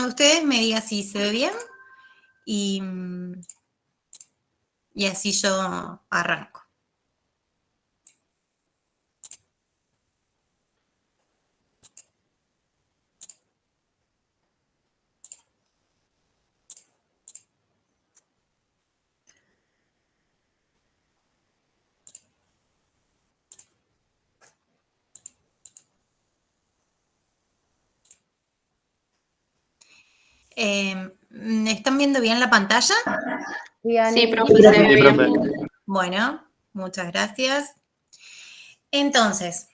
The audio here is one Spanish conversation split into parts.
de ustedes me diga si se ve bien y así yo arranco. ¿Están viendo bien la pantalla? Sí, profe, se ve bien. Bueno, muchas gracias. Entonces,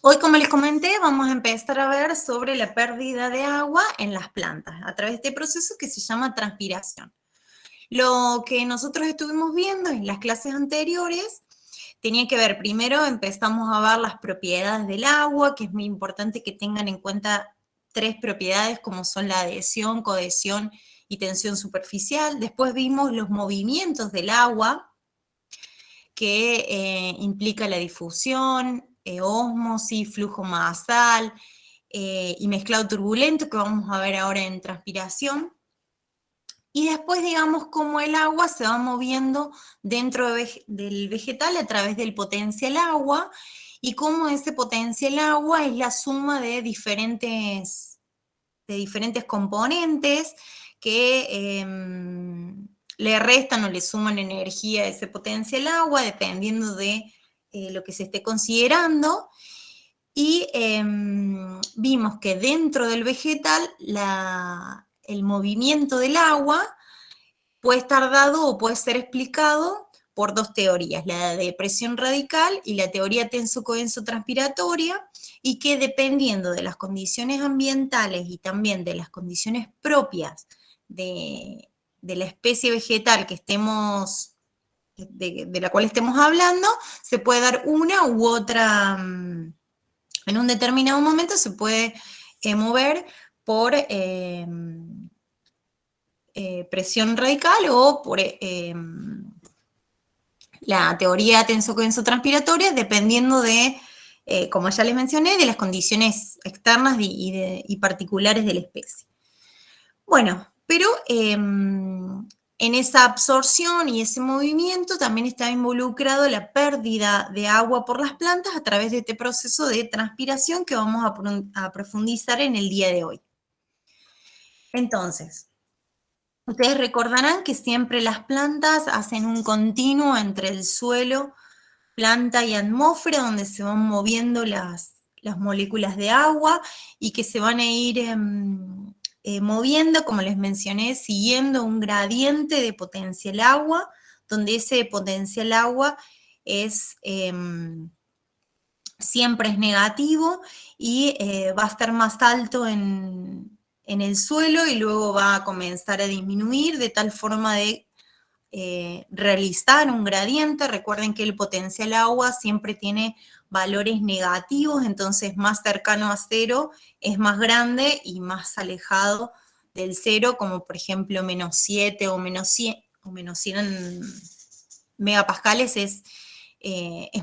hoy, como les comenté, vamos a empezar a ver sobre la pérdida de agua en las plantas a través de este proceso que se llama transpiración. Lo que nosotros estuvimos viendo en las clases anteriores tenía que ver, primero empezamos a ver las propiedades del agua, que es muy importante que tengan en cuenta 3 propiedades como son la adhesión, cohesión y tensión superficial. Después vimos los movimientos del agua, que implica la difusión, ósmosis, flujo masal y mezclado turbulento, que vamos a ver ahora en transpiración. Y después, digamos, cómo el agua se va moviendo dentro del vegetal a través del potencial agua y cómo ese potencial agua es la suma de diferentes componentes que le restan o le suman energía a ese potencial agua dependiendo de lo que se esté considerando. Y vimos que dentro del vegetal el movimiento del agua puede estar dado o puede ser explicado por 2 teorías, la de presión radical y la teoría tenso-codenso-transpiratoria, y que dependiendo de las condiciones ambientales y también de las condiciones propias de la especie vegetal que estemos, de la cual estemos hablando, se puede dar una u otra, en un determinado momento se puede mover por presión radical o por la teoría tenso-codenso-transpiratoria, dependiendo de, como ya les mencioné, de las condiciones externas y particulares de la especie. Bueno, pero en esa absorción y ese movimiento también está involucrado la pérdida de agua por las plantas a través de este proceso de transpiración que vamos a profundizar en el día de hoy. Entonces, ustedes recordarán que siempre las plantas hacen un continuo entre el suelo, planta y atmósfera, donde se van moviendo las moléculas de agua y que se van a ir moviendo, como les mencioné, siguiendo un gradiente de potencial agua, donde ese potencial agua es, siempre es negativo y va a estar más alto en el suelo y luego va a comenzar a disminuir de tal forma de realizar un gradiente. Recuerden que el potencial agua siempre tiene valores negativos, entonces más cercano a cero es más grande y más alejado del cero, como por ejemplo menos 7 o menos 100 megapascales es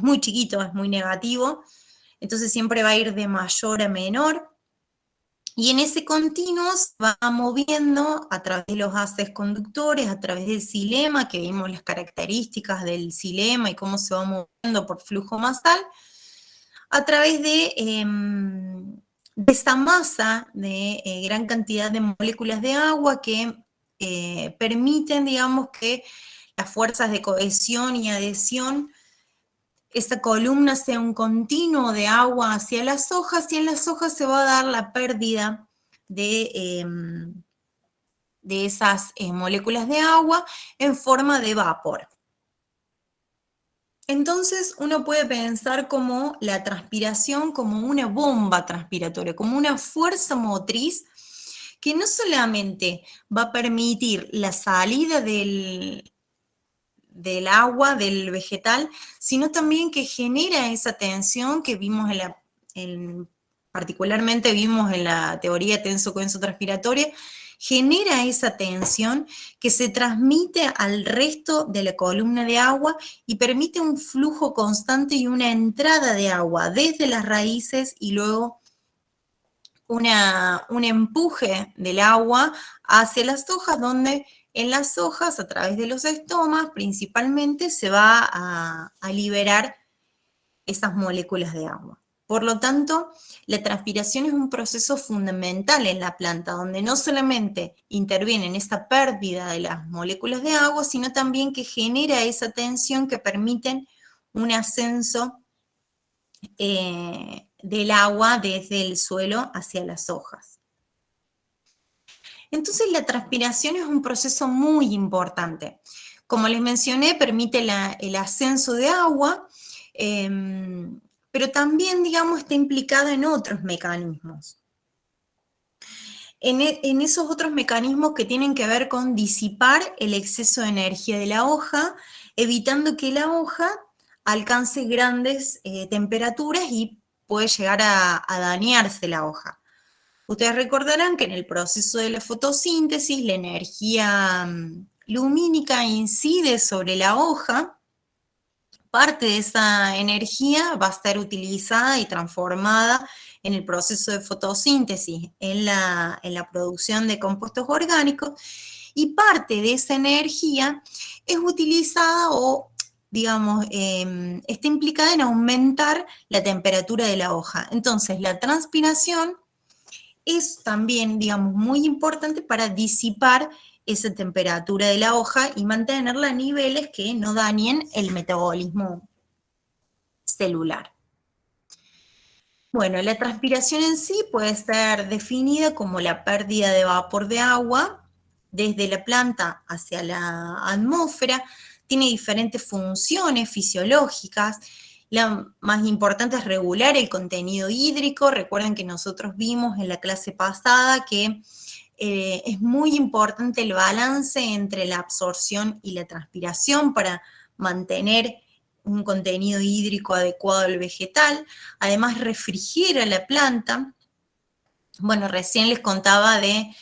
muy chiquito, es muy negativo, entonces siempre va a ir de mayor a menor. Y en ese continuo se va moviendo a través de los haces conductores, a través del xilema, que vimos las características del xilema y cómo se va moviendo por flujo masal, a través de esa masa de gran cantidad de moléculas de agua que permiten, digamos, que las fuerzas de cohesión y adhesión, esta columna sea un continuo de agua hacia las hojas, y en las hojas se va a dar la pérdida de esas moléculas de agua en forma de vapor. Entonces uno puede pensar como la transpiración como una bomba transpiratoria, como una fuerza motriz que no solamente va a permitir la salida del agua, del vegetal, sino también que genera esa tensión que vimos particularmente vimos en la teoría tenso-codenso-transpiratoria, genera esa tensión que se transmite al resto de la columna de agua y permite un flujo constante y una entrada de agua desde las raíces y luego un empuje del agua hacia las hojas, donde en las hojas, a través de los estomas, principalmente se va a liberar esas moléculas de agua. Por lo tanto, la transpiración es un proceso fundamental en la planta, donde no solamente interviene en esta pérdida de las moléculas de agua, sino también que genera esa tensión que permite un ascenso del agua desde el suelo hacia las hojas. Entonces, la transpiración es un proceso muy importante. Como les mencioné, permite el ascenso de agua, pero también, digamos, está implicada en otros mecanismos. En esos otros mecanismos que tienen que ver con disipar el exceso de energía de la hoja, evitando que la hoja alcance grandes temperaturas y puede llegar a dañarse la hoja. Ustedes recordarán que en el proceso de la fotosíntesis la energía lumínica incide sobre la hoja. Parte de esa energía va a estar utilizada y transformada en el proceso de fotosíntesis, en la producción de compuestos orgánicos, y parte de esa energía es utilizada o, digamos, está implicada en aumentar la temperatura de la hoja. Entonces, la transpiración es también, digamos, muy importante para disipar esa temperatura de la hoja y mantenerla a niveles que no dañen el metabolismo celular. Bueno, la transpiración en sí puede ser definida como la pérdida de vapor de agua desde la planta hacia la atmósfera. Tiene diferentes funciones fisiológicas. La más importante es regular el contenido hídrico. Recuerden que nosotros vimos en la clase pasada que es muy importante el balance entre la absorción y la transpiración para mantener un contenido hídrico adecuado al vegetal. Además, refrigera la planta. Bueno, recién les contaba de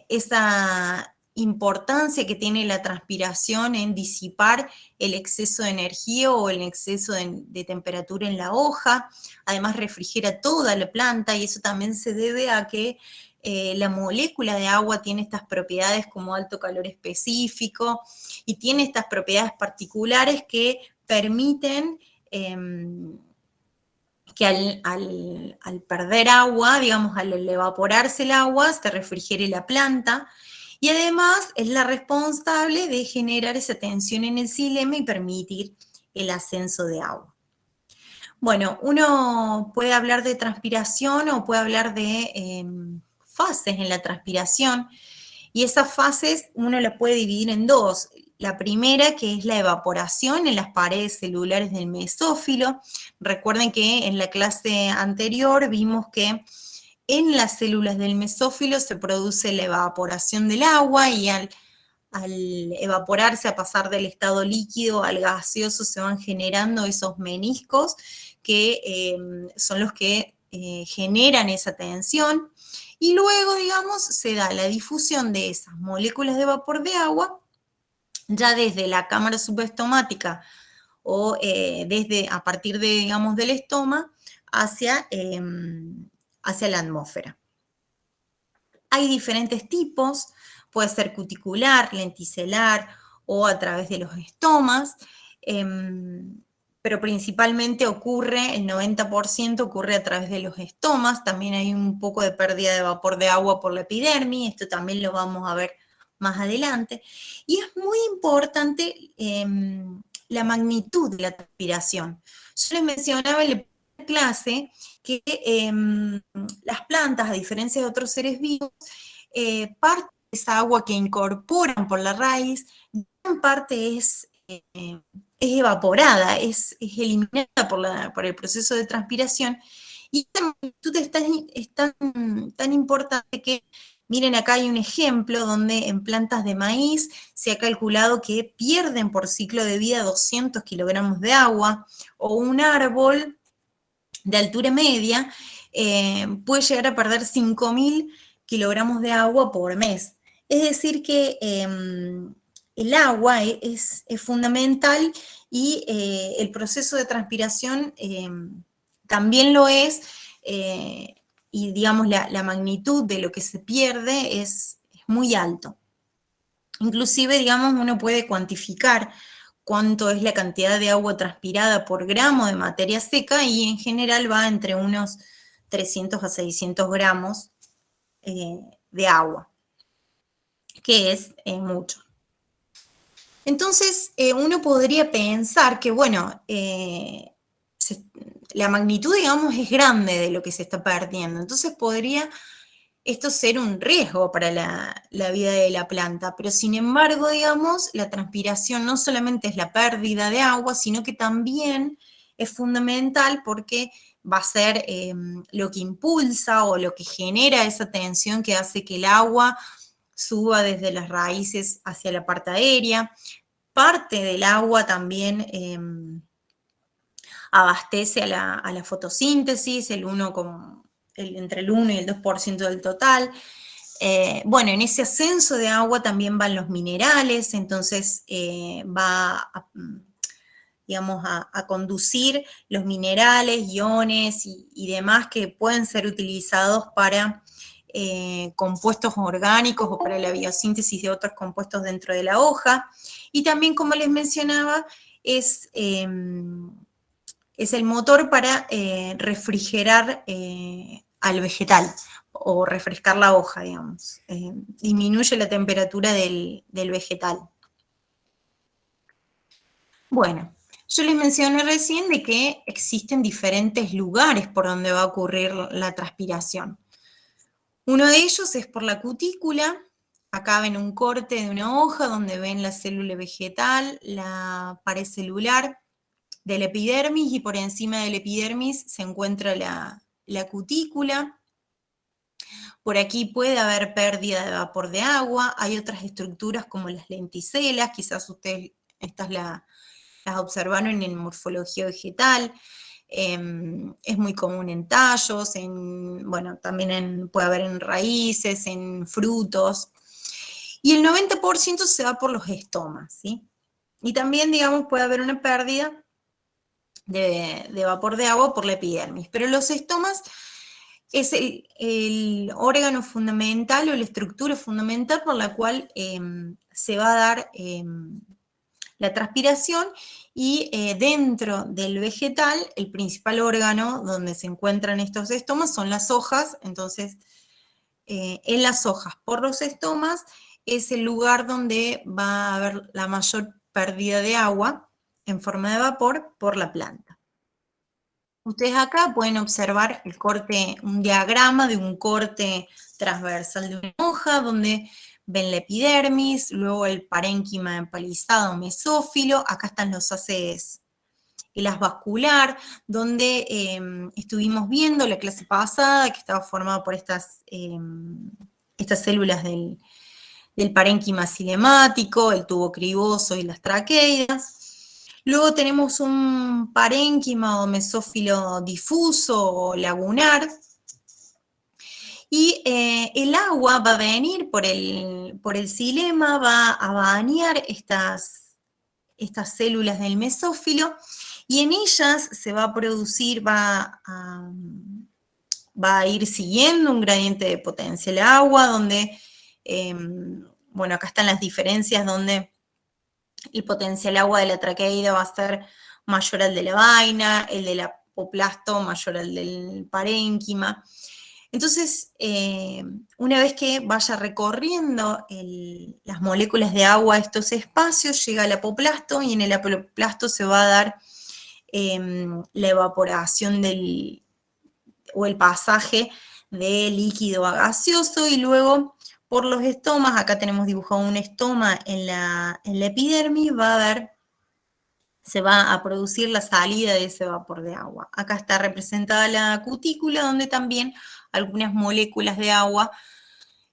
esa importancia que tiene la transpiración en disipar el exceso de energía o el exceso de temperatura en la hoja. Además, refrigera toda la planta y eso también se debe a que la molécula de agua tiene estas propiedades como alto calor específico y tiene estas propiedades particulares que permiten que al perder agua, digamos, al evaporarse el agua, se refrigere la planta, y además es la responsable de generar esa tensión en el xilema y permitir el ascenso de agua. Bueno, uno puede hablar de transpiración o puede hablar de fases en la transpiración, y esas fases uno las puede dividir en dos. La primera, que es la evaporación en las paredes celulares del mesófilo. Recuerden que en la clase anterior vimos que en las células del mesófilo se produce la evaporación del agua y al evaporarse, a pasar del estado líquido al gaseoso, se van generando esos meniscos que son los que generan esa tensión. Y luego, digamos, se da la difusión de esas moléculas de vapor de agua ya desde la cámara subestomática o a partir de, digamos, del estoma hacia la atmósfera. Hay diferentes tipos, puede ser cuticular, lenticelar o a través de los estomas, pero principalmente ocurre, el 90% ocurre a través de los estomas. También hay un poco de pérdida de vapor de agua por la epidermis, esto también lo vamos a ver más adelante. Y es muy importante la magnitud de la transpiración. Yo les mencionaba en la clase que las plantas, a diferencia de otros seres vivos, parte de esa agua que incorporan por la raíz, gran parte es evaporada, es eliminada por el proceso de transpiración, y esta magnitud es tan importante que, miren, acá hay un ejemplo donde en plantas de maíz se ha calculado que pierden por ciclo de vida 200 kilogramos de agua, o un árbol de altura media puede llegar a perder 5.000 kilogramos de agua por mes. Es decir que el agua es fundamental y el proceso de transpiración también lo es y digamos, la magnitud de lo que se pierde es muy alto. Inclusive, digamos, uno puede cuantificar cuánto es la cantidad de agua transpirada por gramo de materia seca y en general va entre unos 300 a 600 gramos de agua, que es mucho. Entonces, uno podría pensar que, bueno, la magnitud, digamos, es grande de lo que se está perdiendo. Entonces, podría esto ser un riesgo para la vida de la planta, pero sin embargo, digamos, la transpiración no solamente es la pérdida de agua, sino que también es fundamental porque va a ser lo que impulsa o lo que genera esa tensión que hace que el agua suba desde las raíces hacia la parte aérea. Parte del agua también abastece a la fotosíntesis, entre el 1 y el 2% del total. Bueno, en ese ascenso de agua también van los minerales, entonces va digamos, a conducir los minerales, iones y demás que pueden ser utilizados para compuestos orgánicos o para la biosíntesis de otros compuestos dentro de la hoja. Y también, como les mencionaba, es el motor para refrigerar al vegetal o refrescar la hoja, digamos. Disminuye la temperatura del vegetal. Bueno, yo les mencioné recién de que existen diferentes lugares por donde va a ocurrir la transpiración. Uno de ellos es por la cutícula. Acá ven un corte de una hoja donde ven la célula vegetal, la pared celular del epidermis, y por encima del epidermis se encuentra la cutícula. Por aquí puede haber pérdida de vapor de agua. Hay otras estructuras como las lenticelas, quizás ustedes estas las observaron en morfología vegetal. Es muy común en tallos, bueno, también puede haber en raíces, en frutos. Y el 90% se va por los estomas, ¿sí? Y también, digamos, puede haber una pérdida de vapor de agua por la epidermis. Pero los estomas es el órgano fundamental o la estructura fundamental por la cual se va a dar la transpiración, y dentro del vegetal, el principal órgano donde se encuentran estos estomas son las hojas. Entonces, en las hojas, por los estomas, es el lugar donde va a haber la mayor pérdida de agua en forma de vapor por la planta. Ustedes acá pueden observar un diagrama de un corte transversal de una hoja, donde ven la epidermis, luego el parénquima empalizado mesófilo. Acá están los haces, el haz vascular, donde estuvimos viendo la clase pasada, que estaba formado por estas células del parénquima cinemático, el tubo criboso y las traqueidas. Luego tenemos un parénquima o mesófilo difuso o lagunar, y el agua va a venir por el xilema, va a bañar estas células del mesófilo, y en ellas se va a producir, va a ir siguiendo un gradiente de potencia el agua, donde, bueno, acá están las diferencias donde el potencial agua de la traqueida va a ser mayor al de la vaina, el del apoplasto mayor al del parénquima. Entonces, una vez que vaya recorriendo las moléculas de agua estos espacios, llega al apoplasto, y en el apoplasto se va a dar la evaporación o el pasaje de líquido a gaseoso, y luego por los estomas, acá tenemos dibujado un estoma en la epidermis, se va a producir la salida de ese vapor de agua. Acá está representada la cutícula, donde también algunas moléculas de agua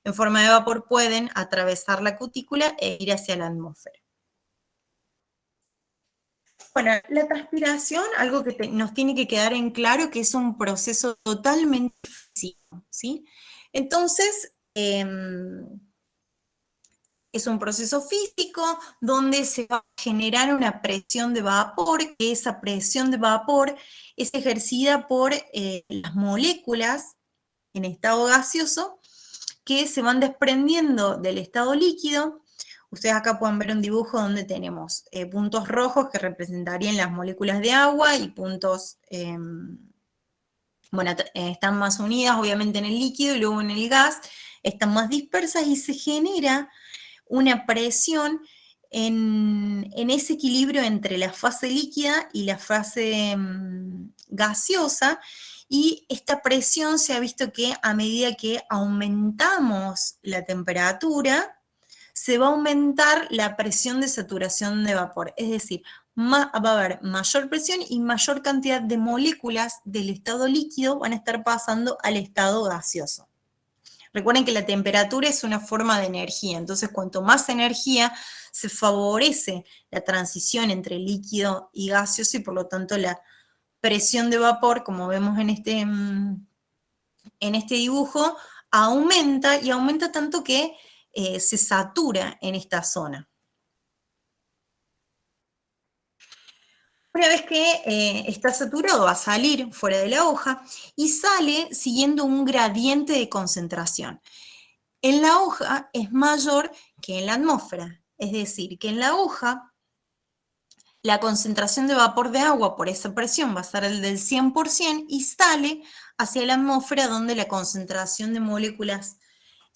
en forma de vapor pueden atravesar la cutícula e ir hacia la atmósfera. Bueno, la transpiración, algo que nos tiene que quedar en claro, que es un proceso totalmente físico, ¿sí? Entonces, es un proceso físico donde se va a generar una presión de vapor, que esa presión de vapor es ejercida por las moléculas en estado gaseoso que se van desprendiendo del estado líquido. Ustedes acá pueden ver un dibujo donde tenemos puntos rojos que representarían las moléculas de agua y puntos, bueno, están más unidas obviamente en el líquido y luego en el gas están más dispersas y se genera una presión en ese equilibrio entre la fase líquida y la fase gaseosa, y esta presión se ha visto que a medida que aumentamos la temperatura, se va a aumentar la presión de saturación de vapor, es decir, va a haber mayor presión y mayor cantidad de moléculas del estado líquido van a estar pasando al estado gaseoso. Recuerden que la temperatura es una forma de energía, entonces cuanto más energía se favorece la transición entre líquido y gaseoso y por lo tanto la presión de vapor, como vemos en este dibujo, aumenta y aumenta tanto que se satura en esta zona. Una vez que está saturado va a salir fuera de la hoja y sale siguiendo un gradiente de concentración. En la hoja es mayor que en la atmósfera, es decir, que en la hoja la concentración de vapor de agua por esa presión va a ser el del 100% y sale hacia la atmósfera donde la concentración de moléculas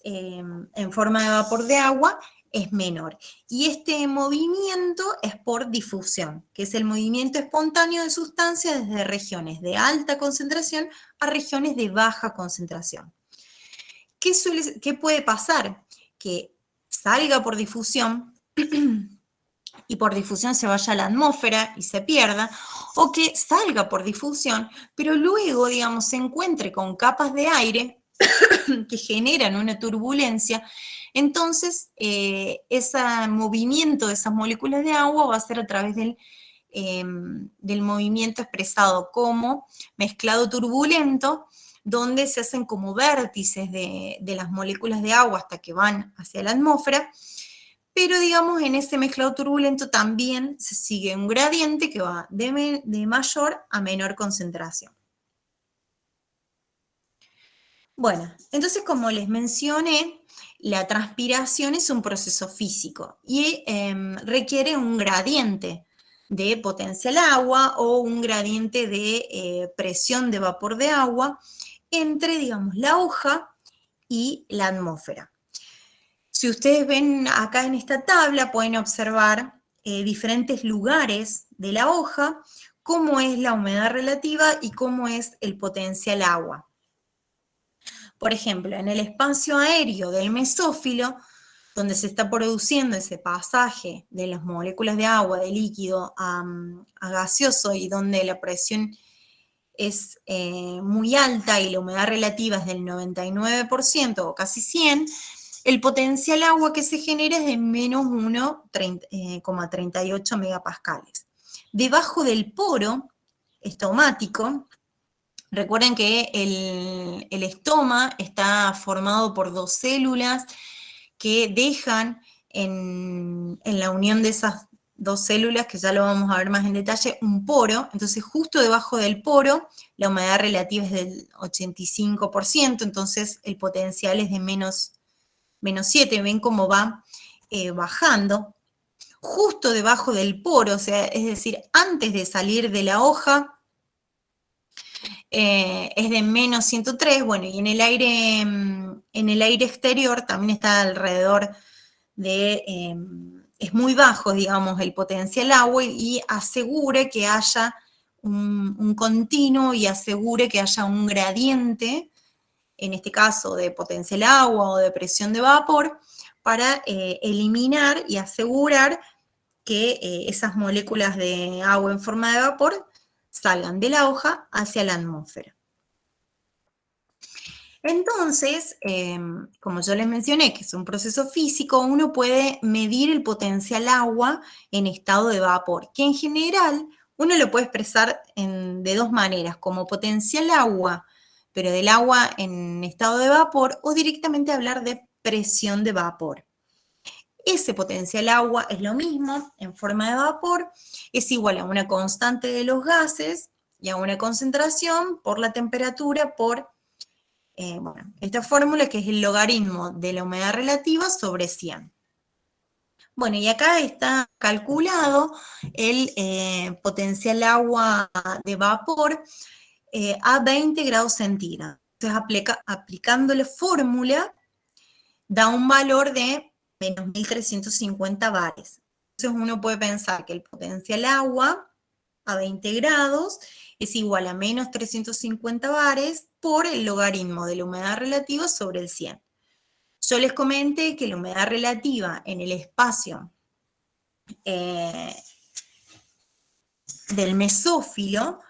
en forma de vapor de agua es menor. Y este movimiento es por difusión, que es el movimiento espontáneo de sustancias desde regiones de alta concentración a regiones de baja concentración. ¿Qué puede pasar? Que salga por difusión y por difusión se vaya a la atmósfera y se pierda, o que salga por difusión, pero luego, digamos, se encuentre con capas de aire que generan una turbulencia. Entonces, ese movimiento de esas moléculas de agua va a ser a través del movimiento expresado como mezclado turbulento, donde se hacen como vértices de las moléculas de agua hasta que van hacia la atmósfera, pero digamos en ese mezclado turbulento también se sigue un gradiente que va de mayor a menor concentración. Bueno, entonces como les mencioné, la transpiración es un proceso físico y requiere un gradiente de potencial agua o un gradiente de presión de vapor de agua entre, digamos, la hoja y la atmósfera. Si ustedes ven acá en esta tabla, pueden observar diferentes lugares de la hoja, cómo es la humedad relativa y cómo es el potencial agua. Por ejemplo, en el espacio aéreo del mesófilo, donde se está produciendo ese pasaje de las moléculas de agua, de líquido a gaseoso y donde la presión es muy alta y la humedad relativa es del 99% o casi 100%, el potencial agua que se genera es de menos 1,38 megapascales. Debajo del poro estomático, recuerden que el estoma está formado por dos células que dejan en la unión de esas dos células, que ya lo vamos a ver más en detalle, un poro. Entonces justo debajo del poro la humedad relativa es del 85%, entonces el potencial es de menos 7, ven cómo va bajando. Justo debajo del poro, o sea, es decir, antes de salir de la hoja, es de menos 103, bueno, y en el aire exterior también está alrededor de, es muy bajo, digamos, el potencial agua y asegure que haya un continuo y asegure que haya un gradiente, en este caso de potencial agua o de presión de vapor, para eliminar y asegurar que esas moléculas de agua en forma de vapor salgan de la hoja hacia la atmósfera. Entonces, como yo les mencioné, que es un proceso físico, uno puede medir el potencial agua en estado de vapor, que en general uno lo puede expresar de dos maneras, como potencial agua, pero del agua en estado de vapor, o directamente hablar de presión de vapor. Ese potencial agua es lo mismo en forma de vapor, es igual a una constante de los gases y a una concentración por la temperatura por Bueno, esta fórmula que es el logaritmo de la humedad relativa sobre 100. Bueno, y acá está calculado el potencial agua de vapor a 20 grados centígrados. Entonces, aplicando la fórmula, da un valor de menos 1350 bares. Entonces, uno puede pensar que el potencial agua a 20 grados es igual a menos 350 bares por el logaritmo de la humedad relativa sobre el 100. Yo les comenté que la humedad relativa en el espacio del mesófilo,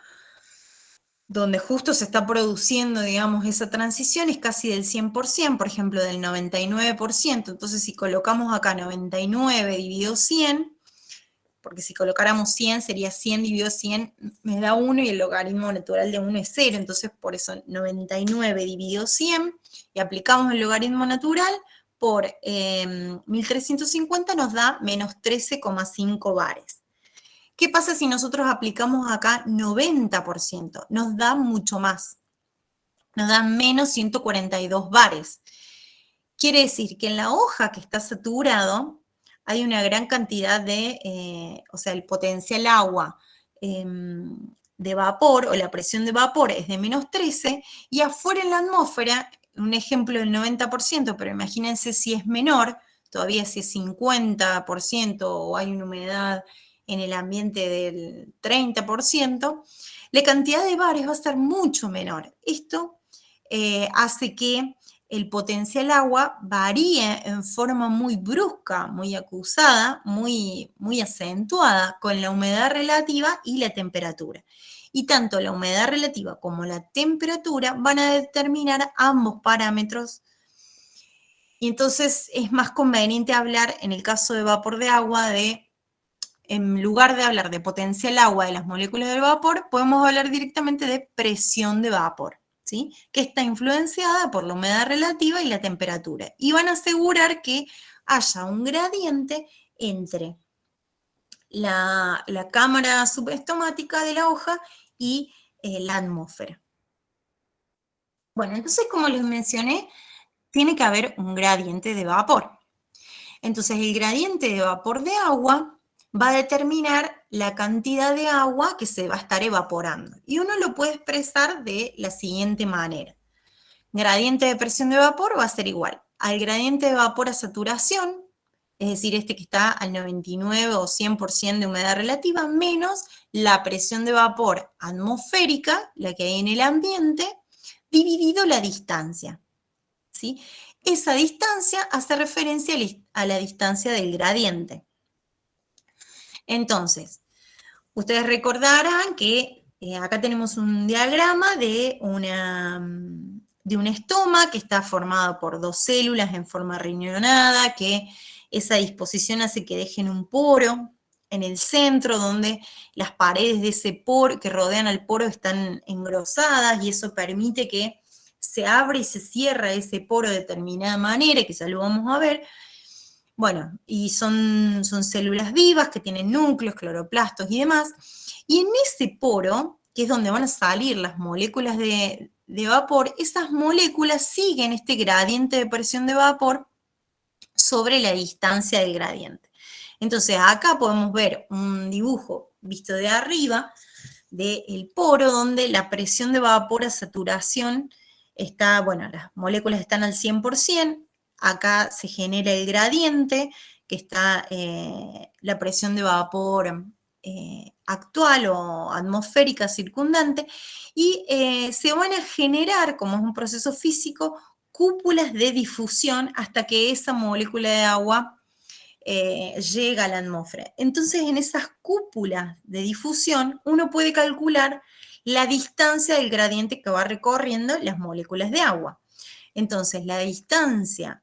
donde justo se está produciendo, digamos, esa transición, es casi del 100%, por ejemplo, del 99%. Entonces, si colocamos acá 99 dividido 100, porque si colocáramos 100 sería 100 dividido 100, me da 1 y el logaritmo natural de 1 es 0, entonces por eso 99 dividido 100, y aplicamos el logaritmo natural por 1350 nos da menos 13,5 bares. ¿Qué pasa si nosotros aplicamos acá 90%? Nos da mucho más, nos da menos 142 bares. Quiere decir que en la hoja que está saturado, hay una gran cantidad de, o sea, el potencial agua de vapor o la presión de vapor es de menos 13 y afuera en la atmósfera, un ejemplo del 90%, pero imagínense si es menor, todavía si es 50% o hay una humedad en el ambiente del 30%, la cantidad de bares va a ser mucho menor. Esto hace que el potencial agua varíe en forma muy brusca, muy acusada, muy acentuada con la humedad relativa y la temperatura. Y tanto la humedad relativa como la temperatura van a determinar ambos parámetros. Y entonces es más conveniente hablar, en el caso de vapor de agua, en lugar de hablar de potencial agua de las moléculas del vapor, podemos hablar directamente de presión de vapor. ¿Sí? Que está influenciada por la humedad relativa y la temperatura. Y van a asegurar que haya un gradiente entre la cámara subestomática de la hoja y la atmósfera. Bueno, entonces, como les mencioné, tiene que haber un gradiente de vapor. Entonces, el gradiente de vapor de agua va a determinar la cantidad de agua que se va a estar evaporando. Y uno lo puede expresar de la siguiente manera. Gradiente de presión de vapor va a ser igual al gradiente de vapor a saturación, es decir, este que está al 99 o 100% de humedad relativa, menos la presión de vapor atmosférica, la que hay en el ambiente, dividido la distancia. ¿Sí? Esa distancia hace referencia a la distancia del gradiente. Entonces, ustedes recordarán que acá tenemos un diagrama de un estoma que está formado por dos células en forma riñonada, que esa disposición hace que dejen un poro en el centro, donde las paredes de ese poro que rodean al poro están engrosadas, y eso permite que se abra y se cierra ese poro de determinada manera, que ya lo vamos a ver. Bueno, y son células vivas que tienen núcleos, cloroplastos y demás, y en ese poro, que es donde van a salir las moléculas de vapor, esas moléculas siguen este gradiente de presión de vapor sobre la distancia del gradiente. Entonces acá podemos ver un dibujo visto de arriba del poro, donde la presión de vapor a saturación está, bueno, las moléculas están al 100%, acá se genera el gradiente, que está la presión de vapor actual o atmosférica circundante, y se van a generar, como es un proceso físico, cúpulas de difusión hasta que esa molécula de agua llega a la atmósfera. Entonces, en esas cúpulas de difusión, uno puede calcular la distancia del gradiente que va recorriendo las moléculas de agua. Entonces, la distancia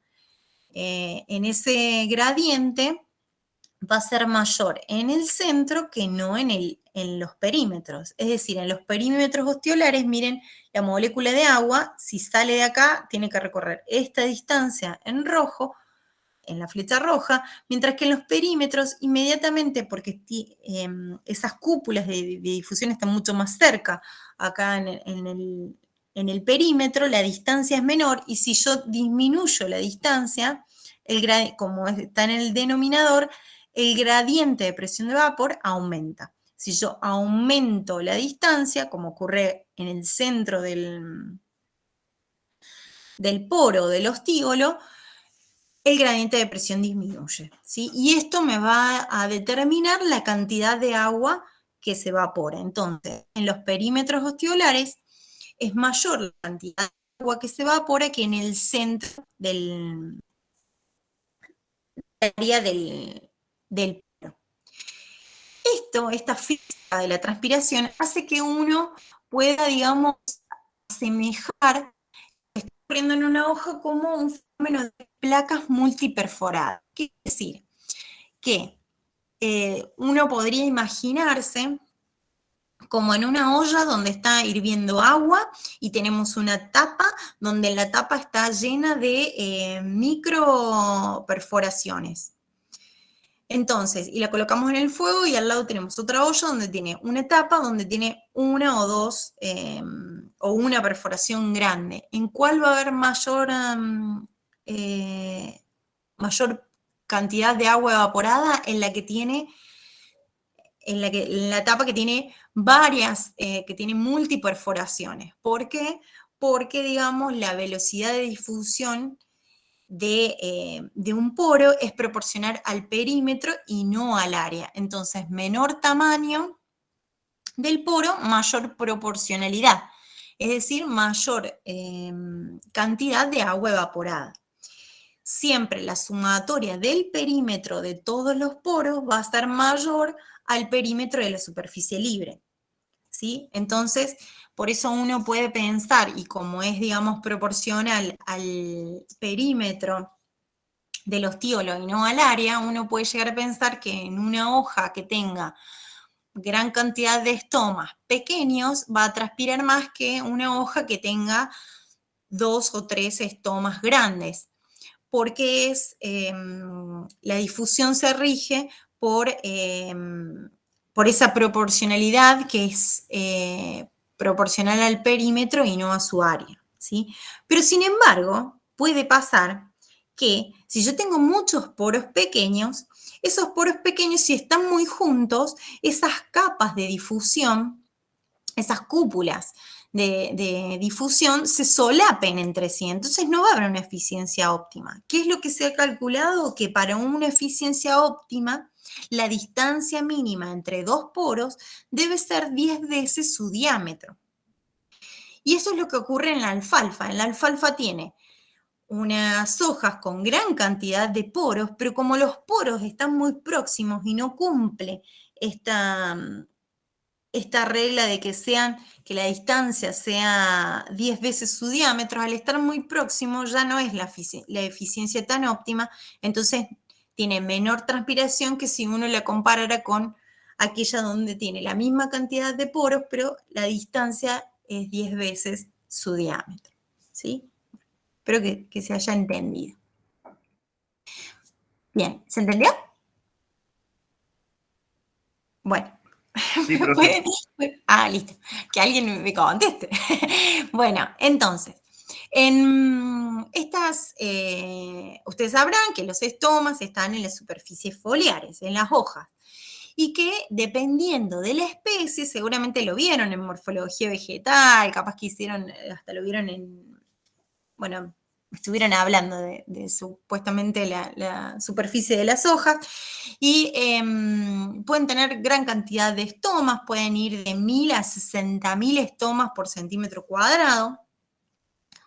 en ese gradiente va a ser mayor en el centro que no en los perímetros. Es decir, en los perímetros osteolares, miren, la molécula de agua, si sale de acá, tiene que recorrer esta distancia en rojo, en la flecha roja, mientras que en los perímetros, inmediatamente, porque esas cúpulas de difusión están mucho más cerca, acá en en el perímetro la distancia es menor y si yo disminuyo la distancia, como está en el denominador, el gradiente de presión de vapor aumenta. Si yo aumento la distancia, como ocurre en el centro del poro del ostíolo, el gradiente de presión disminuye, ¿sí? Y esto me va a determinar la cantidad de agua que se evapora. Entonces, en los perímetros ostiolares es mayor la cantidad de agua que se evapora que en el centro del área del poro. Esta física de la transpiración hace que uno pueda, digamos, asemejar ocurriendo en una hoja como un fenómeno de placas multiperforadas. ¿Qué quiere decir? Que uno podría imaginarse como en una olla donde está hirviendo agua y tenemos una tapa donde la tapa está llena de micro perforaciones. Entonces, y la colocamos en el fuego y al lado tenemos otra olla donde tiene una tapa donde tiene una o dos o una perforación grande. ¿En cuál va a haber mayor cantidad de agua evaporada? En la que tiene, en la tapa que tiene varias, que tiene multiperforaciones. ¿Por qué? Porque, digamos, la velocidad de difusión de un poro es proporcional al perímetro y no al área. Entonces, menor tamaño del poro, mayor proporcionalidad, es decir, mayor cantidad de agua evaporada. Siempre la sumatoria del perímetro de todos los poros va a ser mayor al perímetro de la superficie libre, ¿sí? Entonces, por eso uno puede pensar, y como es, digamos, proporcional al perímetro del ostíolo y no al área, uno puede llegar a pensar que en una hoja que tenga gran cantidad de estomas pequeños va a transpirar más que una hoja que tenga 2 o 3 estomas grandes, porque la difusión se rige por esa proporcionalidad que es proporcional al perímetro y no a su área, ¿sí? Pero sin embargo, puede pasar que si yo tengo muchos poros pequeños, esos poros pequeños, si están muy juntos, esas capas de difusión, esas cúpulas de difusión se solapen entre sí, entonces no va a haber una eficiencia óptima. ¿Qué es lo que se ha calculado? Que para una eficiencia óptima, la distancia mínima entre dos poros debe ser 10 veces su diámetro. Y eso es lo que ocurre en la alfalfa. En la alfalfa tiene unas hojas con gran cantidad de poros, pero como los poros están muy próximos y no cumple esta regla de que la distancia sea 10 veces su diámetro, al estar muy próximo ya no es la eficiencia tan óptima, entonces tiene menor transpiración que si uno la comparara con aquella donde tiene la misma cantidad de poros, pero la distancia es 10 veces su diámetro, ¿sí? Espero que se haya entendido. Bien, ¿se entendió? Bueno. Sí, listo. Que alguien me conteste. Bueno, entonces, en estas, ustedes sabrán que los estomas están en las superficies foliares, en las hojas, y que dependiendo de la especie, seguramente lo vieron en morfología vegetal, capaz que hasta lo vieron bueno, estuvieron hablando de supuestamente la superficie de las hojas, y pueden tener gran cantidad de estomas, pueden ir de 1000 a 60.000 estomas por centímetro cuadrado,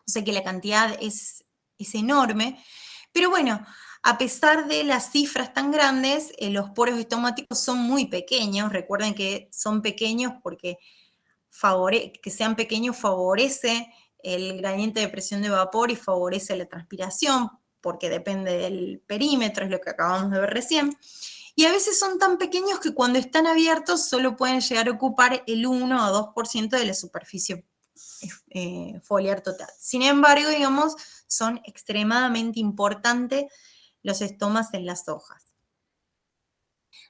o sea que la cantidad es enorme, pero bueno, a pesar de las cifras tan grandes, los poros estomáticos son muy pequeños. Recuerden que son pequeños porque que sean pequeños favorece el gradiente de presión de vapor y favorece la transpiración, porque depende del perímetro, es lo que acabamos de ver recién. Y a veces son tan pequeños que cuando están abiertos solo pueden llegar a ocupar el 1 o 2% de la superficie foliar total. Sin embargo, digamos, son extremadamente importantes los estomas en las hojas.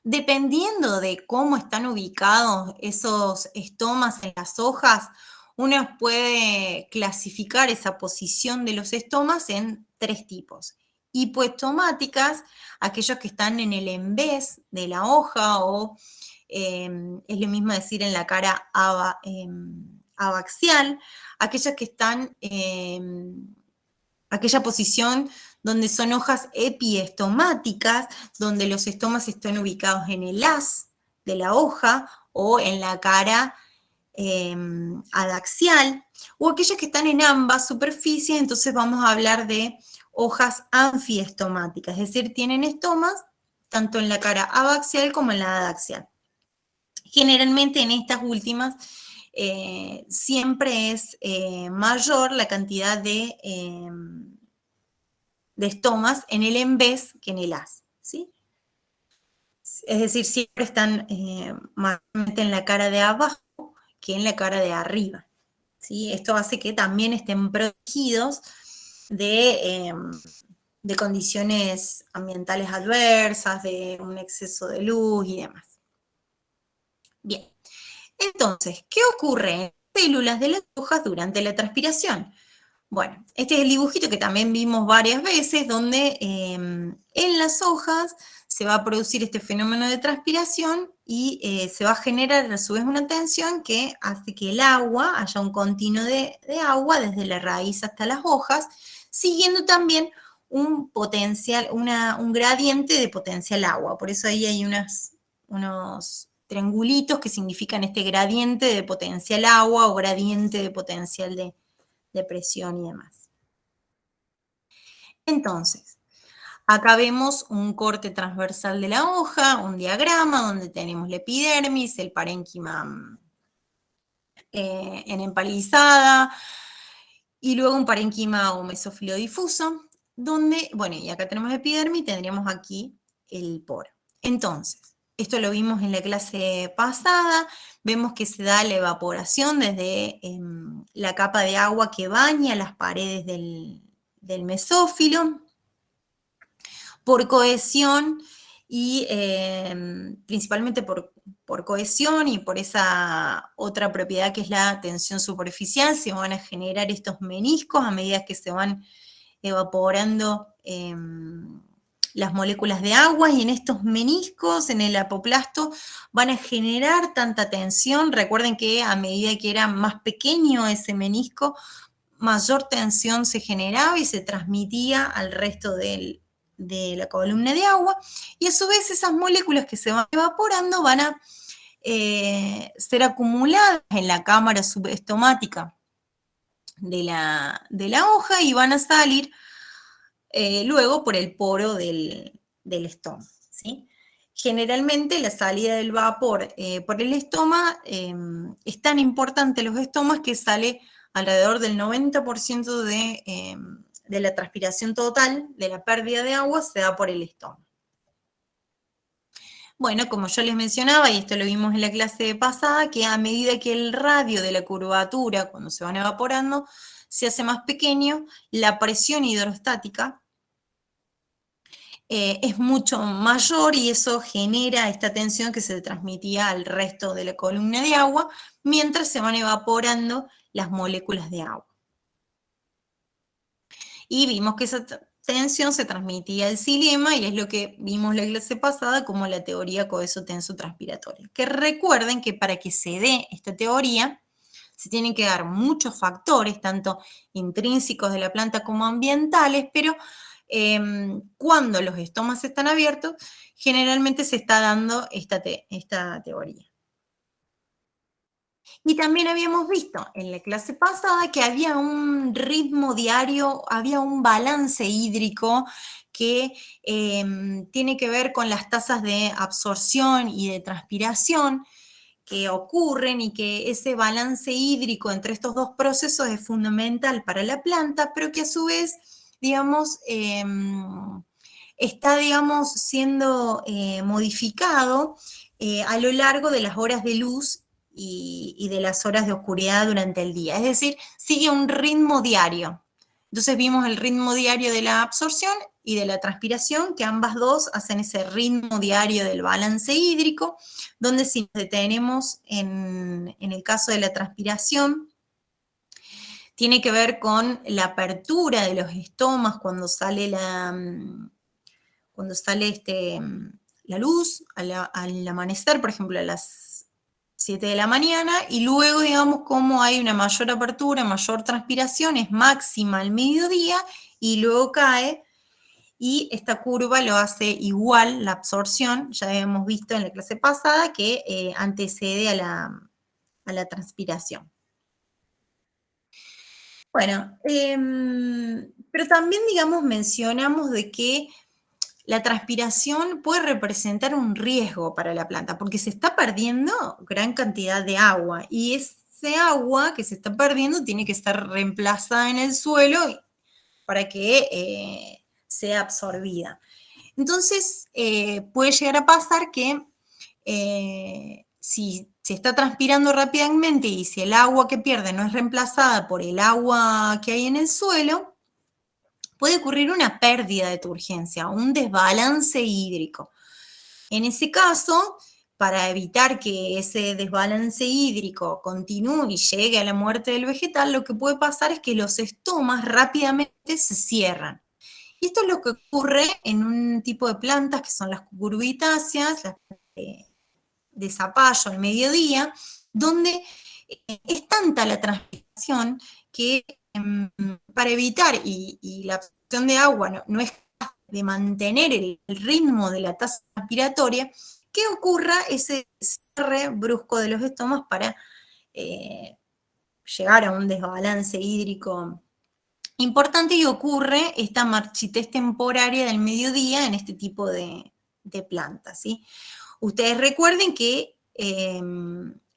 Dependiendo de cómo están ubicados esos estomas en las hojas, uno puede clasificar esa posición de los estomas en 3 tipos. Hipoestomáticas, aquellos que están en el envés de la hoja, o es lo mismo decir en la cara abaxial, aquellas que están aquella posición donde son hojas epiestomáticas, donde los estomas están ubicados en el haz de la hoja o en la cara adaxial, o aquellas que están en ambas superficies. Entonces vamos a hablar de hojas anfiestomáticas, es decir, tienen estomas tanto en la cara abaxial como en la adaxial. Generalmente en estas últimas siempre es mayor la cantidad de estomas en el envés que en el haz, ¿sí? Es decir, siempre están mayormente en la cara de abajo que en la cara de arriba, ¿sí? Esto hace que también estén protegidos de condiciones ambientales adversas, de un exceso de luz y demás. Bien, entonces, ¿qué ocurre en las células de las hojas durante la transpiración? Bueno, este es el dibujito que también vimos varias veces, donde en las hojas se va a producir este fenómeno de transpiración y se va a generar a su vez una tensión que hace que el agua, haya un continuo de agua desde la raíz hasta las hojas, siguiendo también un potencial, un gradiente de potencial agua. Por eso ahí hay unos triangulitos que significan este gradiente de potencial agua o gradiente de potencial de presión y demás. Entonces, acá vemos un corte transversal de la hoja, un diagrama donde tenemos la epidermis, el parénquima en empalizada, y luego un parénquima o mesófilo difuso, donde, bueno, y acá tenemos epidermis, tendríamos aquí el poro. Entonces, esto lo vimos en la clase pasada, vemos que se da la evaporación desde la capa de agua que baña las paredes del mesófilo, por cohesión y principalmente por cohesión y por esa otra propiedad que es la tensión superficial, se van a generar estos meniscos a medida que se van evaporando las moléculas de agua, y en estos meniscos, en el apoplasto, van a generar tanta tensión. Recuerden que a medida que era más pequeño ese menisco, mayor tensión se generaba y se transmitía al resto de la columna de agua, y a su vez esas moléculas que se van evaporando van a ser acumuladas en la cámara subestomática de la hoja y van a salir luego por el poro del estoma, ¿sí? Generalmente la salida del vapor por el estoma es tan importante los estomas que sale alrededor del 90% de la transpiración total, de la pérdida de agua, se da por el estoma. Bueno, como yo les mencionaba, y esto lo vimos en la clase pasada, que a medida que el radio de la curvatura, cuando se van evaporando, se hace más pequeño, la presión hidrostática es mucho mayor, y eso genera esta tensión que se transmitía al resto de la columna de agua mientras se van evaporando las moléculas de agua. Y vimos que esa tensión se transmitía al xilema, y es lo que vimos la clase pasada como la teoría coheso-tenso-transpiratoria. Que recuerden que para que se dé esta teoría se tienen que dar muchos factores, tanto intrínsecos de la planta como ambientales, pero cuando los estomas están abiertos, generalmente se está dando esta teoría. Y también habíamos visto en la clase pasada que había un ritmo diario, había un balance hídrico que tiene que ver con las tasas de absorción y de transpiración que ocurren, y que ese balance hídrico entre estos dos procesos es fundamental para la planta, pero que a su vez, digamos, está, digamos, siendo modificado a lo largo de las horas de luz y de las horas de oscuridad durante el día. Es decir, sigue un ritmo diario. Entonces vimos el ritmo diario de la absorción y de la transpiración, que ambas dos hacen ese ritmo diario del balance hídrico, donde si nos detenemos en el caso de la transpiración, tiene que ver con la apertura de los estomas cuando sale la luz al amanecer, por ejemplo, a las 7 de la mañana, y luego, digamos, como hay una mayor apertura, mayor transpiración, es máxima al mediodía, y luego cae, y esta curva lo hace igual, la absorción, ya habíamos visto en la clase pasada, que antecede a la transpiración. Bueno, pero también, digamos, mencionamos de que la transpiración puede representar un riesgo para la planta, porque se está perdiendo gran cantidad de agua, y ese agua que se está perdiendo tiene que estar reemplazada en el suelo para que sea absorbida. Entonces, puede llegar a pasar que si se está transpirando rápidamente y si el agua que pierde no es reemplazada por el agua que hay en el suelo, puede ocurrir una pérdida de turgencia, un desbalance hídrico. En ese caso, para evitar que ese desbalance hídrico continúe y llegue a la muerte del vegetal, lo que puede pasar es que los estomas rápidamente se cierran. Y esto es lo que ocurre en un tipo de plantas que son las cucurbitáceas, las de zapallo al mediodía, donde es tanta la transpiración que para evitar, y la absorción de agua no es capaz de mantener el ritmo de la tasa respiratoria, que ocurra ese cierre brusco de los estomas para llegar a un desbalance hídrico importante, y ocurre esta marchitez temporaria del mediodía en este tipo de plantas, ¿sí? Ustedes recuerden que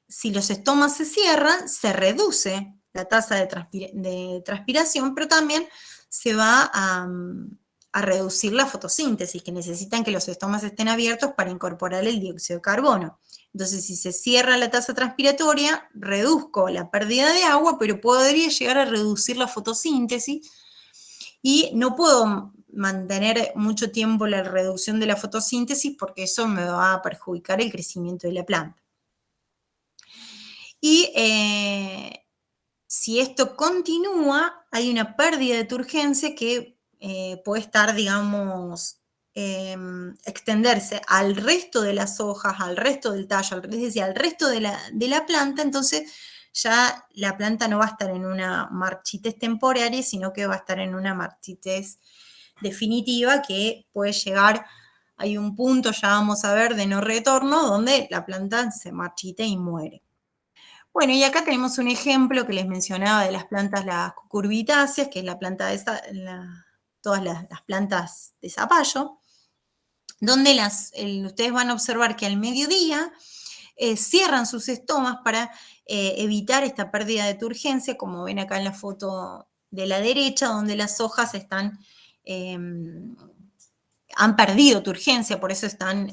si los estomas se cierran, se reduce la tasa de transpiración, pero también se va a reducir la fotosíntesis, que necesitan que los estomas estén abiertos para incorporar el dióxido de carbono. Entonces, si se cierra la tasa transpiratoria, reduzco la pérdida de agua, pero podría llegar a reducir la fotosíntesis, y no puedo mantener mucho tiempo la reducción de la fotosíntesis porque eso me va a perjudicar el crecimiento de la planta. Y si esto continúa, hay una pérdida de turgencia que puede estar, digamos, extenderse al resto de las hojas, al resto del tallo, es decir, al resto de la planta. Entonces ya la planta no va a estar en una marchitez temporaria, sino que va a estar en una marchitez definitiva que puede llegar, hay un punto, ya vamos a ver, de no retorno, donde la planta se marchita y muere. Bueno, y acá tenemos un ejemplo que les mencionaba de las plantas, las cucurbitáceas, que es la planta de todas las plantas de zapallo, donde ustedes van a observar que al mediodía cierran sus estomas para evitar esta pérdida de turgencia, como ven acá en la foto de la derecha, donde las hojas han perdido turgencia, por eso están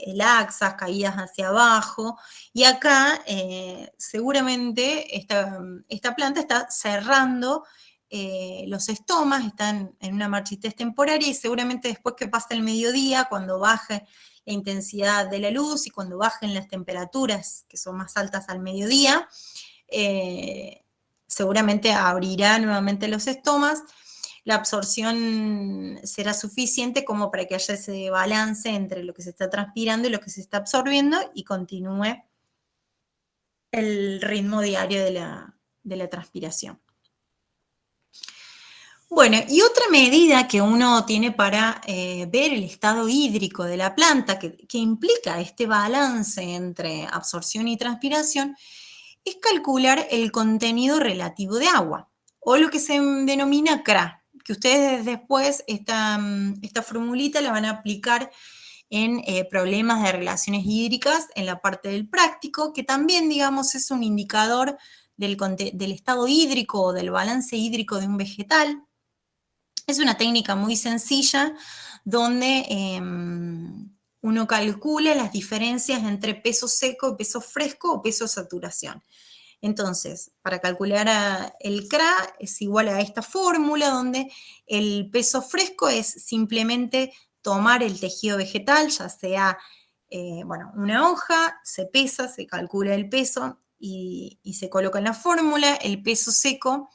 laxas, caídas hacia abajo, y acá seguramente esta planta está cerrando los estomas, están en una marchitez temporaria, y seguramente después que pase el mediodía, cuando baje la intensidad de la luz y cuando bajen las temperaturas, que son más altas al mediodía, seguramente abrirá nuevamente los estomas. La absorción será suficiente como para que haya ese balance entre lo que se está transpirando y lo que se está absorbiendo, y continúe el ritmo diario de la transpiración. Bueno, y otra medida que uno tiene para ver el estado hídrico de la planta, que implica este balance entre absorción y transpiración, es calcular el contenido relativo de agua, o lo que se denomina CRA, que ustedes después esta formulita la van a aplicar en problemas de relaciones hídricas en la parte del práctico, que también, digamos, es un indicador del estado hídrico o del balance hídrico de un vegetal. Es una técnica muy sencilla donde uno calcula las diferencias entre peso seco, peso fresco o peso saturación. Entonces, para calcular el CRA es igual a esta fórmula, donde el peso fresco es simplemente tomar el tejido vegetal, ya sea una hoja, se pesa, se calcula el peso y se coloca en la fórmula. El peso seco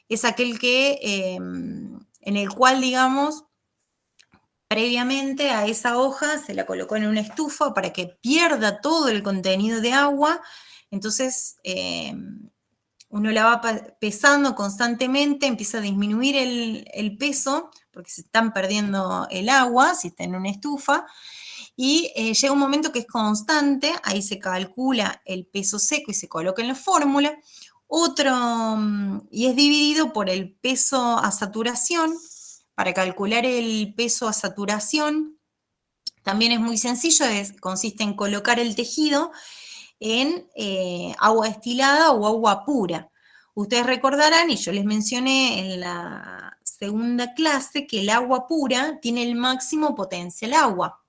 es aquel que, en el cual, digamos, previamente a esa hoja se la colocó en una estufa para que pierda todo el contenido de agua. Entonces, uno la va pesando constantemente, empieza a disminuir el peso, porque se están perdiendo el agua si está en una estufa, y llega un momento que es constante, ahí se calcula el peso seco y se coloca en la fórmula. Y es dividido por el peso a saturación. Para calcular el peso a saturación, también es muy sencillo, consiste en colocar el tejido en agua destilada o agua pura. Ustedes recordarán, y yo les mencioné en la segunda clase, que el agua pura tiene el máximo potencial agua.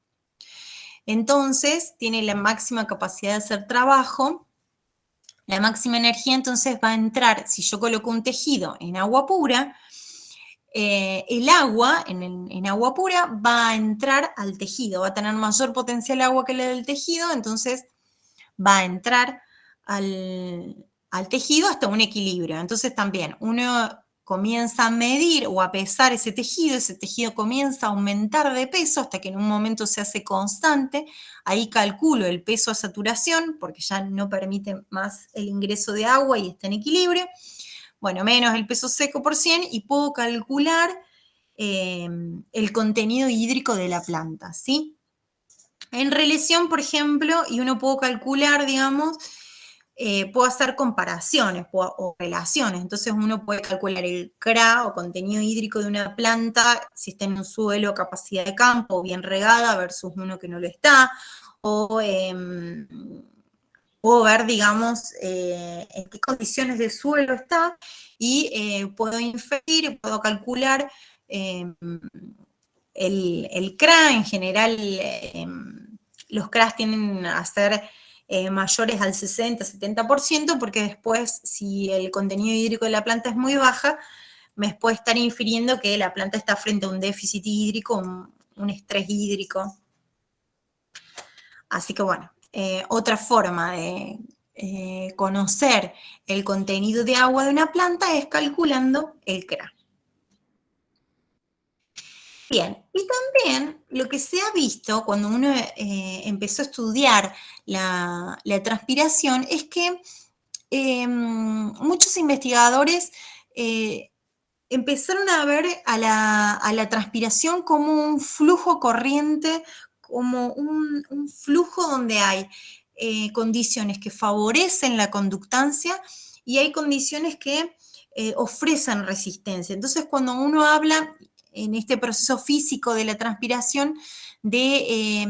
Entonces, tiene la máxima capacidad de hacer trabajo, la máxima energía. Entonces va a entrar, si yo coloco un tejido en agua pura, el agua, en agua pura, va a entrar al tejido, va a tener mayor potencial agua que la del tejido, entonces va a entrar al tejido hasta un equilibrio. Entonces también uno comienza a medir o a pesar ese tejido comienza a aumentar de peso hasta que en un momento se hace constante. Ahí calculo el peso a saturación, porque ya no permite más el ingreso de agua y está en equilibrio. Bueno, menos el peso seco por 100, y puedo calcular el contenido hídrico de la planta, ¿sí? En relación, por ejemplo, y uno puede calcular, digamos, puedo hacer comparaciones o relaciones. Entonces uno puede calcular el CRA o contenido hídrico de una planta, si está en un suelo, capacidad de campo, bien regada, versus uno que no lo está, o puedo ver, digamos, en qué condiciones de suelo está, y puedo inferir, puedo calcular el CRA. En general, los CRAs tienden a ser mayores al 60-70%, porque después, si el contenido hídrico de la planta es muy baja, me puede estar infiriendo que la planta está frente a un déficit hídrico, un estrés hídrico. Así que bueno, otra forma de conocer el contenido de agua de una planta es calculando el CRA. Bien, y también lo que se ha visto cuando uno empezó a estudiar la transpiración es que muchos investigadores empezaron a ver a la transpiración como un flujo corriente, como un flujo donde hay condiciones que favorecen la conductancia y hay condiciones que ofrecen resistencia. Entonces, cuando uno habla en este proceso físico de la transpiración de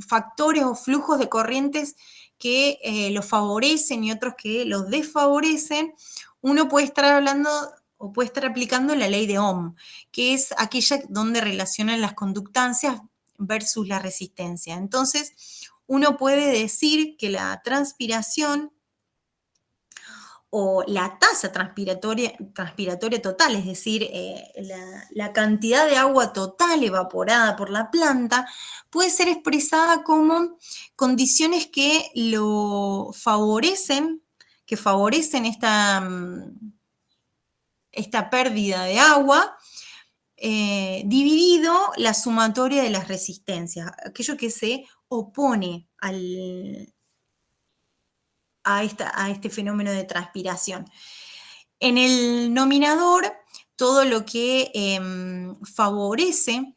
factores o flujos de corrientes que los favorecen y otros que los desfavorecen, uno puede estar hablando o puede estar aplicando la ley de Ohm, que es aquella donde relacionan las conductancias versus la resistencia. Entonces, uno puede decir que la transpiración o la tasa transpiratoria total, es decir, la cantidad de agua total evaporada por la planta, puede ser expresada como condiciones que lo favorecen, esta pérdida de agua, dividido la sumatoria de las resistencias, aquello que se opone a este fenómeno de transpiración. En el nominador, todo lo que favorece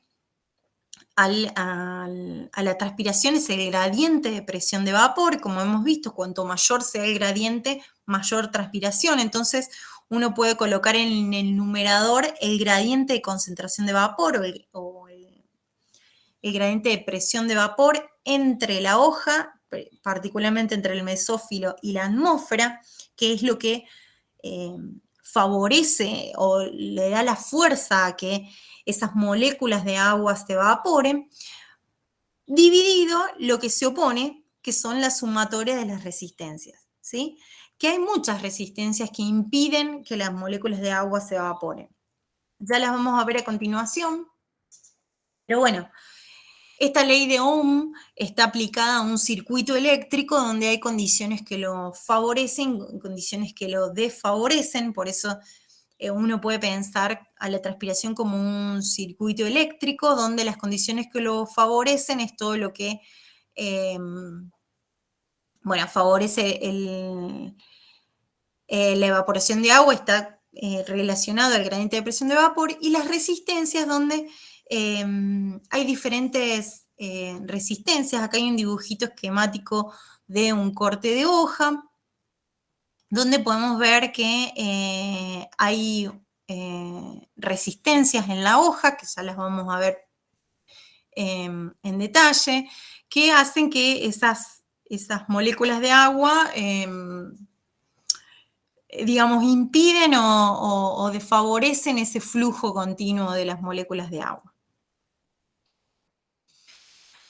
a la transpiración es el gradiente de presión de vapor. Como hemos visto, cuanto mayor sea el gradiente, mayor transpiración. Entonces, uno puede colocar en el numerador el gradiente de concentración de vapor o el gradiente de presión de vapor entre la hoja, particularmente entre el mesófilo y la atmósfera, que es lo que favorece o le da la fuerza a que esas moléculas de agua se evaporen, dividido lo que se opone, que son las sumatorias de las resistencias, ¿sí? Que hay muchas resistencias que impiden que las moléculas de agua se evaporen. Ya las vamos a ver a continuación, pero bueno, esta ley de Ohm está aplicada a un circuito eléctrico donde hay condiciones que lo favorecen y condiciones que lo desfavorecen. Por eso uno puede pensar a la transpiración como un circuito eléctrico, donde las condiciones que lo favorecen es todo lo que, favorece la evaporación de agua, está relacionado al gradiente de presión de vapor, y las resistencias, donde hay diferentes resistencias. Acá hay un dibujito esquemático de un corte de hoja, donde podemos ver que hay resistencias en la hoja, que ya las vamos a ver en detalle, que hacen que esas moléculas de agua, digamos, impiden o desfavorecen ese flujo continuo de las moléculas de agua.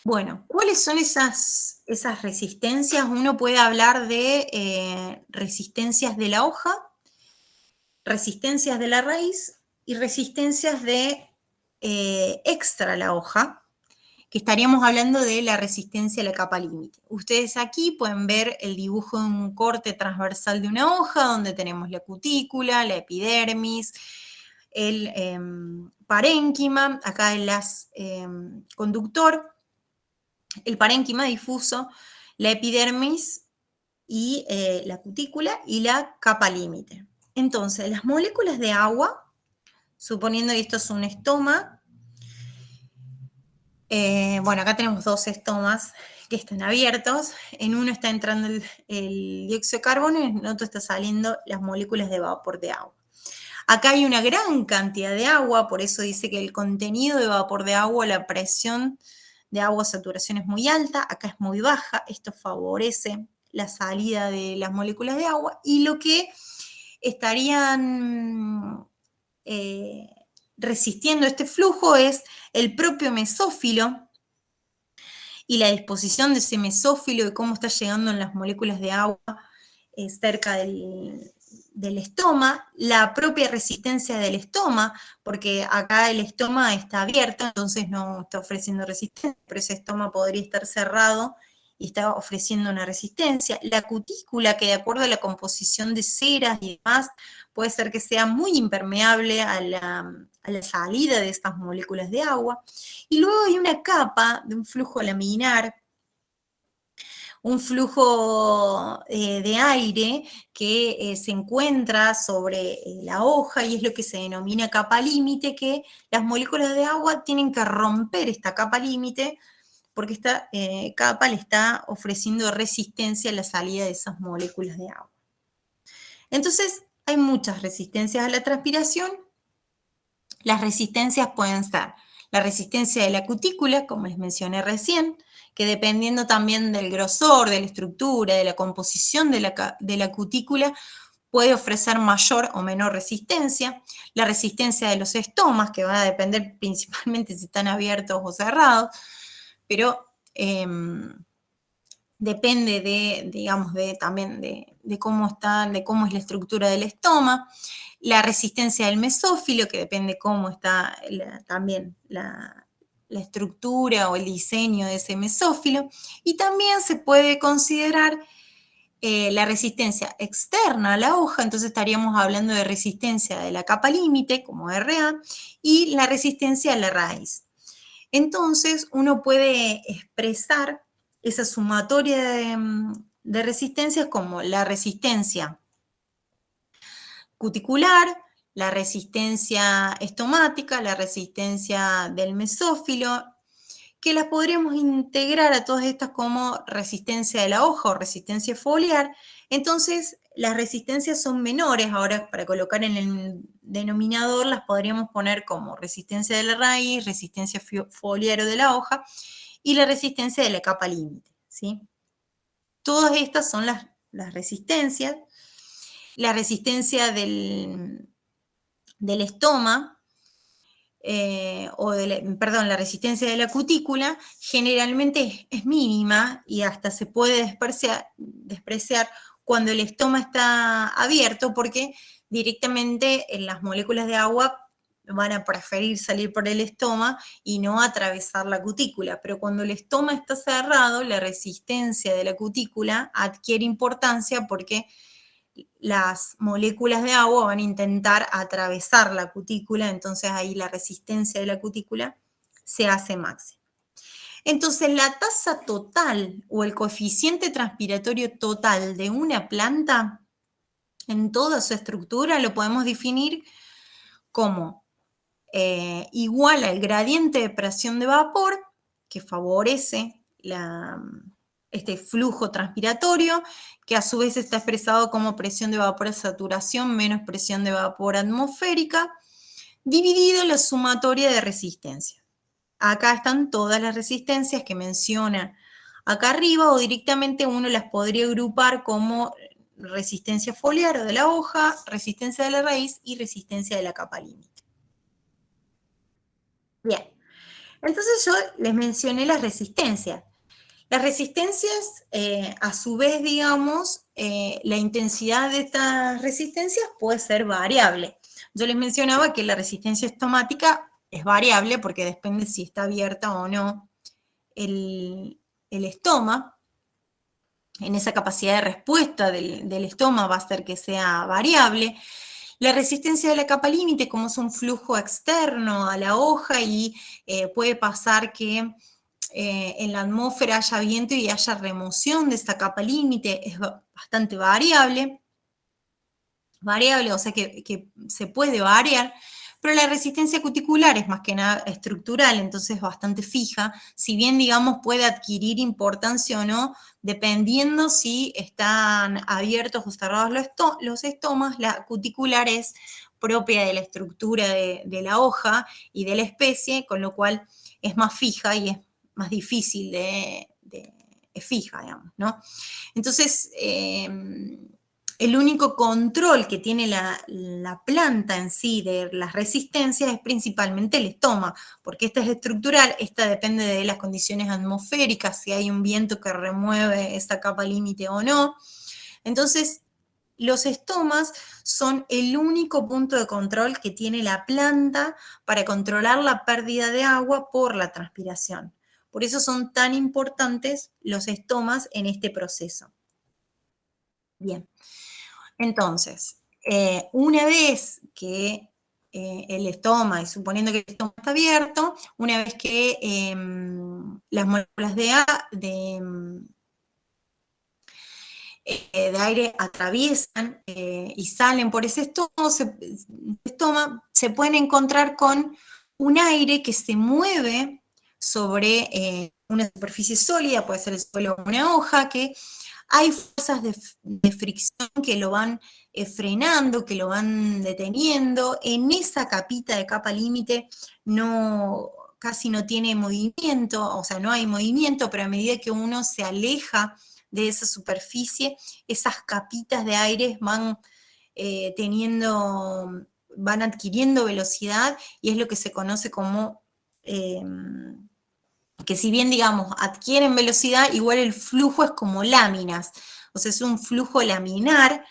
Bueno, ¿cuáles son esas resistencias? Uno puede hablar de resistencias de la hoja, resistencias de la raíz y resistencias de extra la hoja, que estaríamos hablando de la resistencia a la capa límite. Ustedes aquí pueden ver el dibujo de un corte transversal de una hoja, donde tenemos la cutícula, la epidermis, el parénquima, acá el conductor, el parénquima difuso, la epidermis y la cutícula y la capa límite. Entonces, las moléculas de agua, suponiendo que esto es un estoma, acá tenemos dos estomas que están abiertos. En uno está entrando el dióxido de carbono y en el otro está saliendo las moléculas de vapor de agua. Acá hay una gran cantidad de agua, por eso dice que el contenido de vapor de agua, la presión de agua a saturación es muy alta, acá es muy baja. Esto favorece la salida de las moléculas de agua, y lo que estarían resistiendo este flujo es el propio mesófilo y la disposición de ese mesófilo y cómo está llegando en las moléculas de agua cerca del estoma, la propia resistencia del estoma, porque acá el estoma está abierto, entonces no está ofreciendo resistencia, pero ese estoma podría estar cerrado y está ofreciendo una resistencia. La cutícula, que de acuerdo a la composición de ceras y demás, puede ser que sea muy impermeable a la salida de estas moléculas de agua. Y luego hay una capa de un flujo laminar, un flujo de aire que se encuentra sobre la hoja, y es lo que se denomina capa límite, que las moléculas de agua tienen que romper esta capa límite, porque esta capa le está ofreciendo resistencia a la salida de esas moléculas de agua. Entonces, hay muchas resistencias a la transpiración. Las resistencias pueden ser la resistencia de la cutícula, como les mencioné recién, que dependiendo también del grosor, de la estructura, de la composición de la cutícula, puede ofrecer mayor o menor resistencia. La resistencia de los estomas, que va a depender principalmente si están abiertos o cerrados, pero depende también de cómo están, de cómo es la estructura del estoma. La resistencia del mesófilo, que depende cómo está también la estructura o el diseño de ese mesófilo. Y también se puede considerar la resistencia externa a la hoja, entonces estaríamos hablando de resistencia de la capa límite, como RA, y la resistencia a la raíz. Entonces, uno puede expresar esa sumatoria de resistencias como la resistencia cuticular, la resistencia estomática, la resistencia del mesófilo, que las podremos integrar a todas estas como resistencia de la hoja o resistencia foliar. Entonces, las resistencias son menores. Ahora, para colocar en el denominador, las podríamos poner como resistencia de la raíz, resistencia foliar o de la hoja, y la resistencia de la capa límite, ¿sí? Todas estas son las resistencias. La resistencia del estoma, la resistencia de la cutícula generalmente es mínima y hasta se puede despreciar cuando el estoma está abierto, porque directamente las moléculas de agua van a preferir salir por el estoma y no atravesar la cutícula. Pero cuando el estoma está cerrado, la resistencia de la cutícula adquiere importancia, porque las moléculas de agua van a intentar atravesar la cutícula, entonces ahí la resistencia de la cutícula se hace máxima. Entonces la tasa total o el coeficiente transpiratorio total de una planta en toda su estructura lo podemos definir como igual al gradiente de presión de vapor, que favorece este flujo transpiratorio, que a su vez está expresado como presión de vapor a saturación menos presión de vapor atmosférica, dividido la sumatoria de resistencias. Acá están todas las resistencias que menciona acá arriba, o directamente uno las podría agrupar como resistencia foliar o de la hoja, resistencia de la raíz y resistencia de la capa límite. Bien, entonces yo les mencioné las resistencias. Las resistencias, a su vez, digamos, la intensidad de estas resistencias puede ser variable. Yo les mencionaba que la resistencia estomática es variable porque depende si está abierta o no el estoma. En esa capacidad de respuesta del estoma va a hacer que sea variable. La resistencia de la capa límite, como es un flujo externo a la hoja y puede pasar que en la atmósfera haya viento y haya remoción de esta capa límite, es bastante variable, o sea que se puede variar, pero la resistencia cuticular es más que nada estructural, entonces bastante fija, si bien, digamos, puede adquirir importancia o no, dependiendo si están abiertos o cerrados los estomas. La cuticular es propia de la estructura de la hoja y de la especie, con lo cual es más fija y es más difícil es fija, digamos, ¿no? Entonces, el único control que tiene la planta en sí de las resistencias es principalmente el estoma, porque esta es estructural, esta depende de las condiciones atmosféricas, si hay un viento que remueve esa capa límite o no. Entonces, los estomas son el único punto de control que tiene la planta para controlar la pérdida de agua por la transpiración. Por eso son tan importantes los estomas en este proceso. Bien. Entonces, una vez que el estoma, y suponiendo que el estoma está abierto, una vez que las moléculas de aire atraviesan y salen por ese estoma, se pueden encontrar con un aire que se mueve sobre una superficie sólida, puede ser el suelo o una hoja, que hay fuerzas de fricción que lo van frenando, que lo van deteniendo. En esa capita de capa límite casi no tiene movimiento, o sea, no hay movimiento, pero a medida que uno se aleja de esa superficie, esas capitas de aire van van adquiriendo velocidad y es lo que se conoce como que si bien, digamos, adquieren velocidad, igual el flujo es como láminas, o sea, es un flujo laminar,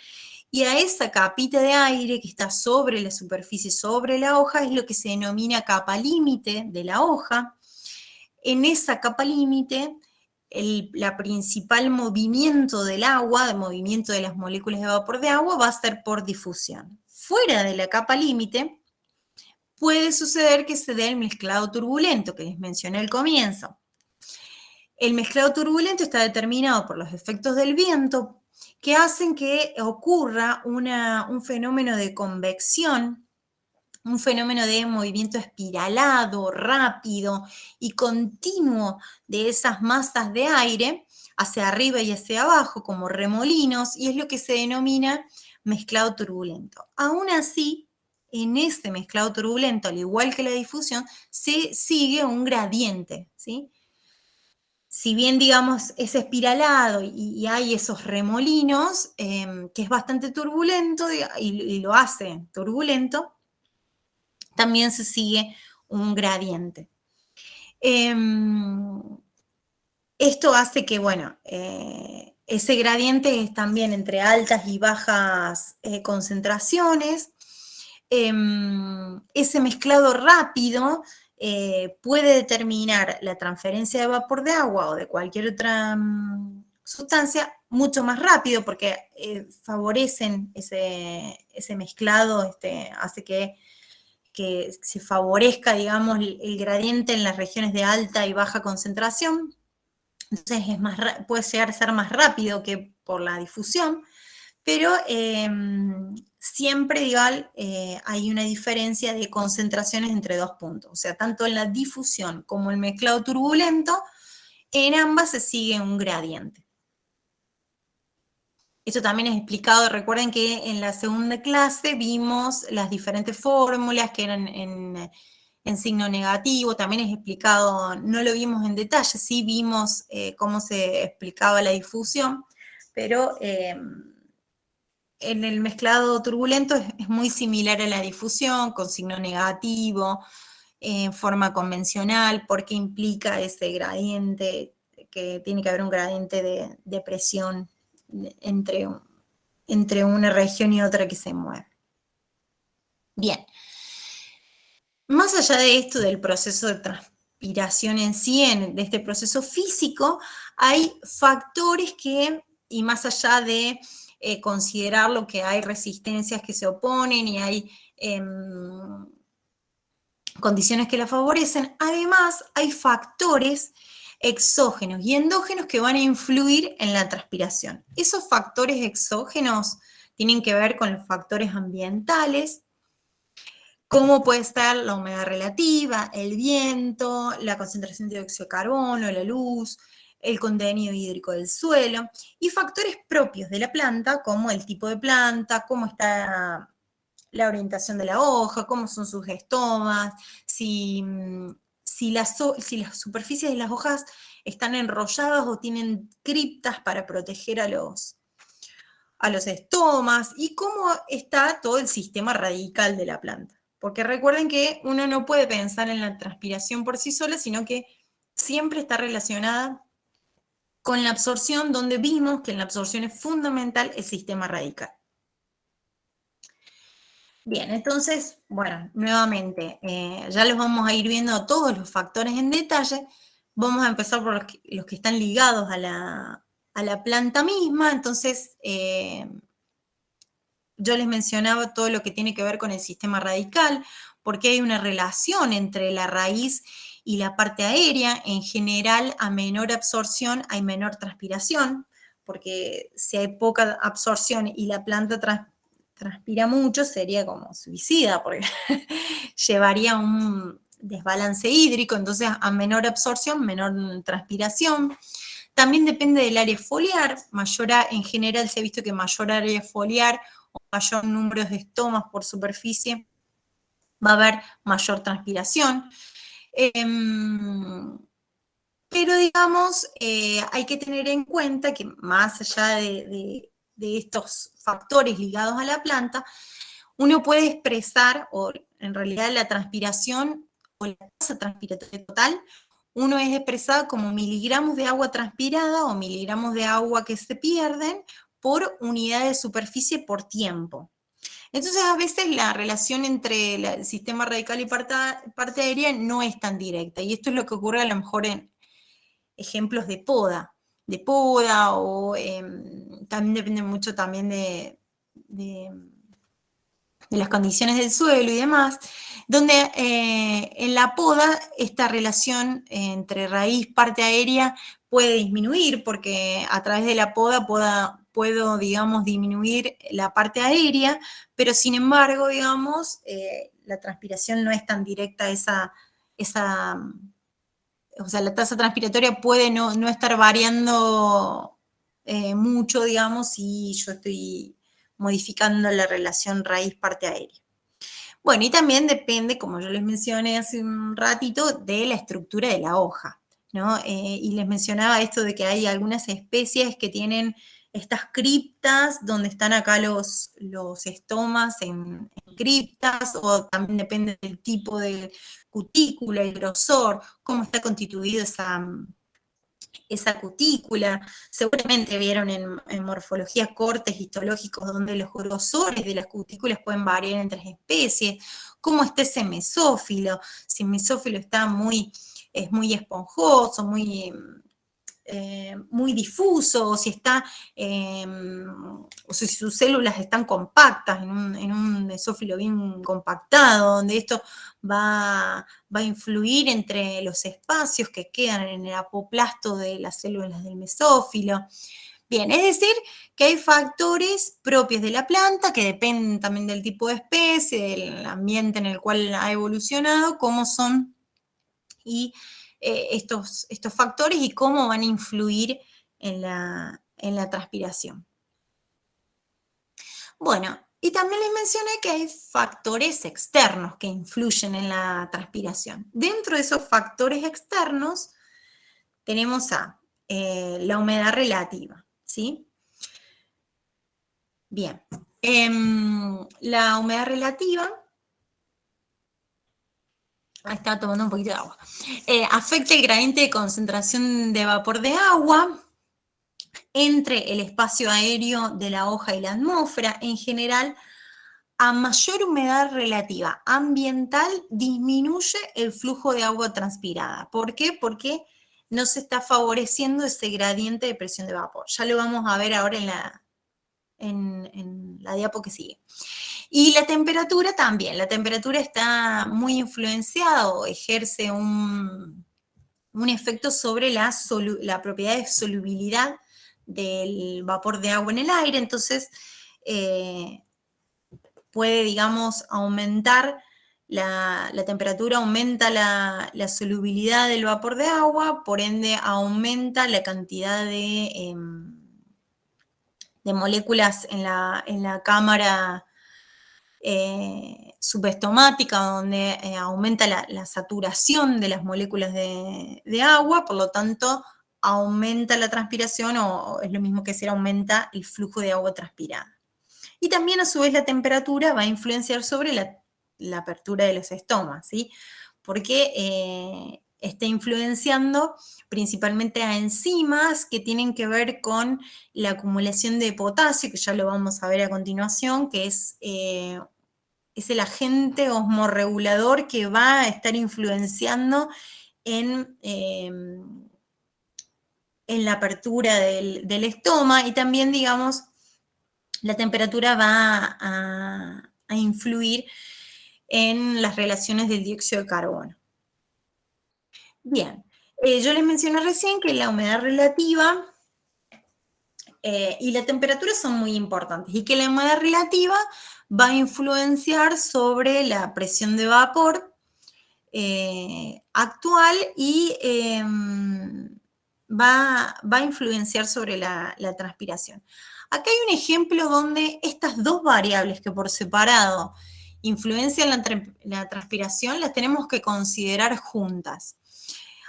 y a esa capita de aire que está sobre la superficie, sobre la hoja, es lo que se denomina capa límite de la hoja. En esa capa límite, la principal movimiento del agua, el movimiento de las moléculas de vapor de agua, va a ser por difusión. Fuera de la capa límite, puede suceder que se dé el mezclado turbulento que les mencioné al comienzo. El mezclado turbulento está determinado por los efectos del viento que hacen que ocurra un fenómeno de convección, un fenómeno de movimiento espiralado, rápido y continuo de esas masas de aire hacia arriba y hacia abajo como remolinos, y es lo que se denomina mezclado turbulento. Aún así, en ese mezclado turbulento, al igual que la difusión, se sigue un gradiente, ¿sí? Si bien, digamos, es espiralado y hay esos remolinos, que es bastante turbulento y lo hace turbulento, también se sigue un gradiente. Esto hace que, bueno, ese gradiente es también entre altas y bajas concentraciones. Ese mezclado rápido puede determinar la transferencia de vapor de agua o de cualquier otra sustancia mucho más rápido porque favorecen ese mezclado, hace que se favorezca, digamos, el gradiente en las regiones de alta y baja concentración. Entonces puede llegar a ser más rápido que por la difusión, pero siempre igual hay una diferencia de concentraciones entre dos puntos. O sea, tanto en la difusión como el mezclado turbulento, en ambas se sigue un gradiente. Esto también es explicado, recuerden que en la segunda clase vimos las diferentes fórmulas que eran en signo negativo, también es explicado, no lo vimos en detalle, sí vimos cómo se explicaba la difusión, pero en el mezclado turbulento es muy similar a la difusión, con signo negativo, en forma convencional, porque implica ese gradiente, que tiene que haber un gradiente de presión entre una región y otra que se mueve. Bien. Más allá de esto, del proceso de transpiración en sí, de este proceso físico, hay factores que, y más allá de considerar lo que hay resistencias que se oponen y hay condiciones que la favorecen, además hay factores exógenos y endógenos que van a influir en la transpiración. Esos factores exógenos tienen que ver con los factores ambientales, como puede estar la humedad relativa, el viento, la concentración de dióxido de carbono, la luz, el contenido hídrico del suelo, y factores propios de la planta, como el tipo de planta, cómo está la orientación de la hoja, cómo son sus estomas, si las superficies de las hojas están enrolladas o tienen criptas para proteger a los estomas, y cómo está todo el sistema radical de la planta. Porque recuerden que uno no puede pensar en la transpiración por sí sola, sino que siempre está relacionada con la absorción, donde vimos que en la absorción es fundamental el sistema radical. Bien, entonces, bueno, nuevamente, ya los vamos a ir viendo todos los factores en detalle. Vamos a empezar por los que están ligados a la planta misma. Entonces, yo les mencionaba todo lo que tiene que ver con el sistema radical, porque hay una relación entre la raíz y la parte aérea. En general, a menor absorción hay menor transpiración, porque si hay poca absorción y la planta transpira mucho, sería como suicida, porque llevaría un desbalance hídrico. Entonces a menor absorción, menor transpiración. También depende del área foliar. En general se ha visto que mayor área foliar o mayor número de estomas por superficie va a haber mayor transpiración. Pero digamos, hay que tener en cuenta que más allá de estos factores ligados a la planta, uno puede expresar, o en realidad la transpiración o la tasa transpiratoria total, uno es expresado como miligramos de agua transpirada o miligramos de agua que se pierden por unidad de superficie por tiempo. Entonces, a veces la relación entre el sistema radical y parte aérea no es tan directa, y esto es lo que ocurre a lo mejor en ejemplos de poda o también depende mucho también de las condiciones del suelo y demás, donde en la poda esta relación entre raíz, parte aérea puede disminuir, porque a través de la poda puedo, digamos, disminuir la parte aérea, pero sin embargo, digamos, la transpiración no es tan directa, o sea, la tasa transpiratoria puede no estar variando mucho, digamos, si yo estoy modificando la relación raíz-parte aérea. Bueno, y también depende, como yo les mencioné hace un ratito, de la estructura de la hoja, ¿no? Y les mencionaba esto de que hay algunas especies que tienen estas criptas, donde están acá los estomas en criptas, o también depende del tipo de cutícula, el grosor, cómo está constituida esa cutícula. Seguramente vieron en morfología cortes histológicos donde los grosores de las cutículas pueden variar entre especies, cómo está ese mesófilo, si el mesófilo es muy esponjoso, muy muy difuso, o si está, o si sus células están compactas, en un mesófilo bien compactado, donde esto va a influir entre los espacios que quedan en el apoplasto de las células del mesófilo. Bien, es decir, que hay factores propios de la planta que dependen también del tipo de especie, del ambiente en el cual ha evolucionado, cómo son y estos factores y cómo van a influir en la transpiración. Bueno, y también les mencioné que hay factores externos que influyen en la transpiración. Dentro de esos factores externos tenemos a la humedad relativa, ¿sí? Bien, la humedad relativa, estaba tomando un poquito de agua, afecta el gradiente de concentración de vapor de agua entre el espacio aéreo de la hoja y la atmósfera. En general, a mayor humedad relativa ambiental, disminuye el flujo de agua transpirada. ¿Por qué? Porque no se está favoreciendo ese gradiente de presión de vapor. Ya lo vamos a ver ahora en la diapo que sigue. Y la temperatura también. La temperatura está muy influenciada o ejerce un efecto sobre la propiedad de solubilidad del vapor de agua en el aire. Entonces, puede, digamos, aumentar la temperatura, aumenta la solubilidad del vapor de agua, por ende aumenta la cantidad de moléculas en la cámara subestomática, donde aumenta la saturación de las moléculas de agua, por lo tanto aumenta la transpiración, o es lo mismo que decir aumenta el flujo de agua transpirada. Y también a su vez la temperatura va a influenciar sobre la apertura de los estomas, ¿sí? Porque está influenciando principalmente a enzimas que tienen que ver con la acumulación de potasio, que ya lo vamos a ver a continuación, que es el agente osmorregulador que va a estar influenciando en la apertura del estoma, y también, digamos, la temperatura va a influir en las relaciones del dióxido de carbono. Bien, yo les mencioné recién que la humedad relativa y la temperatura son muy importantes, y que la humedad relativa va a influenciar sobre la presión de vapor actual y va a influenciar sobre la transpiración. Acá hay un ejemplo donde estas dos variables que por separado influencian la transpiración, las tenemos que considerar juntas.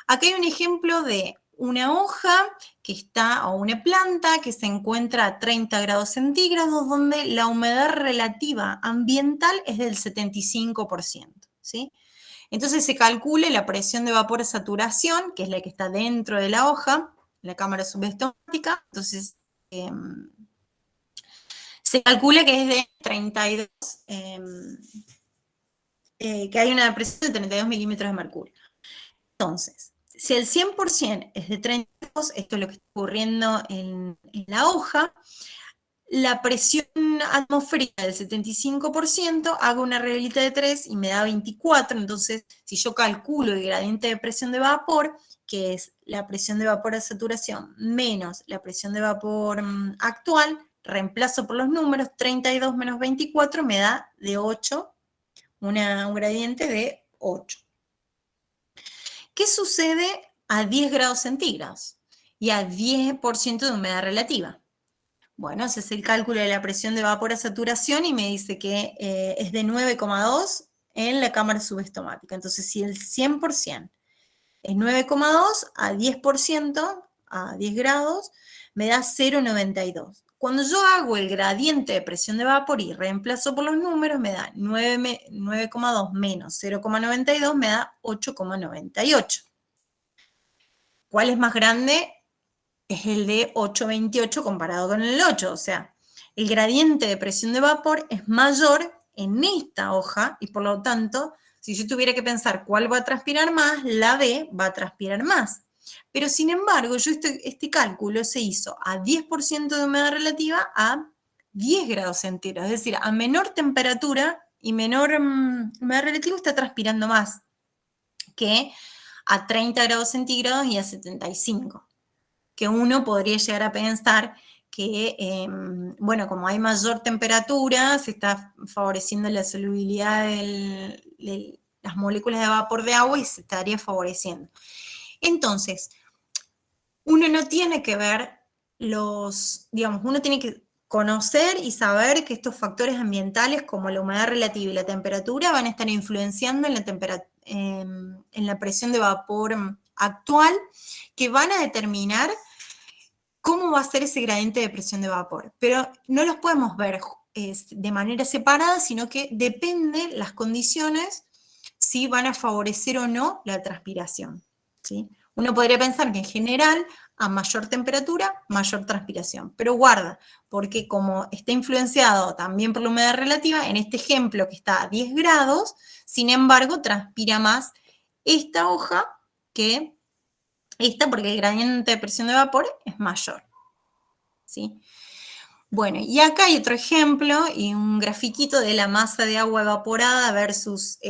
Acá hay un ejemplo de una hoja que está, o una planta que se encuentra a 30 grados centígrados, donde la humedad relativa ambiental es del 75%, ¿sí? Entonces se calcula la presión de vapor a saturación, que es la que está dentro de la hoja, la cámara subestomática. Entonces se calcula que es de 32, que hay una presión de 32 milímetros de mercurio. Entonces, si el 100% es de 32, esto es lo que está ocurriendo en la hoja, la presión atmosférica del 75%, hago una reglita de 3 y me da 24, entonces si yo calculo el gradiente de presión de vapor, que es la presión de vapor a saturación menos la presión de vapor actual, reemplazo por los números, 32 menos 24 me da de 8, un gradiente de 8. ¿Qué sucede a 10 grados centígrados y a 10% de humedad relativa? Bueno, ese es el cálculo de la presión de vapor a saturación y me dice que es de 9,2 en la cámara subestomática. Entonces, si el 100% es 9,2, a 10%, a 10 grados, me da 0,92. Cuando yo hago el gradiente de presión de vapor y reemplazo por los números, me da 9,2 menos 0,92, me da 8,98. ¿Cuál es más grande? Es el de 8,28 comparado con el 8, o sea, el gradiente de presión de vapor es mayor en esta hoja, y por lo tanto, si yo tuviera que pensar cuál va a transpirar más, la B va a transpirar más. Pero sin embargo, este cálculo se hizo a 10% de humedad relativa a 10 grados centígrados, es decir, a menor temperatura y menor humedad relativa está transpirando más que a 30 grados centígrados y a 75, que uno podría llegar a pensar que, bueno, como hay mayor temperatura, se está favoreciendo la solubilidad de las moléculas de vapor de agua y se estaría favoreciendo. Entonces, uno no tiene que ver uno tiene que conocer y saber que estos factores ambientales como la humedad relativa y la temperatura van a estar influenciando en la presión de vapor actual, que van a determinar cómo va a ser ese gradiente de presión de vapor. Pero no los podemos ver de manera separada, sino que dependen las condiciones si van a favorecer o no la transpiración, ¿sí? Uno podría pensar que en general, a mayor temperatura, mayor transpiración. Pero guarda, porque como está influenciado también por la humedad relativa, en este ejemplo que está a 10 grados, sin embargo, transpira más esta hoja que esta, porque el gradiente de presión de vapor es mayor, ¿sí? Bueno, y acá hay otro ejemplo y un grafiquito de la masa de agua evaporada versus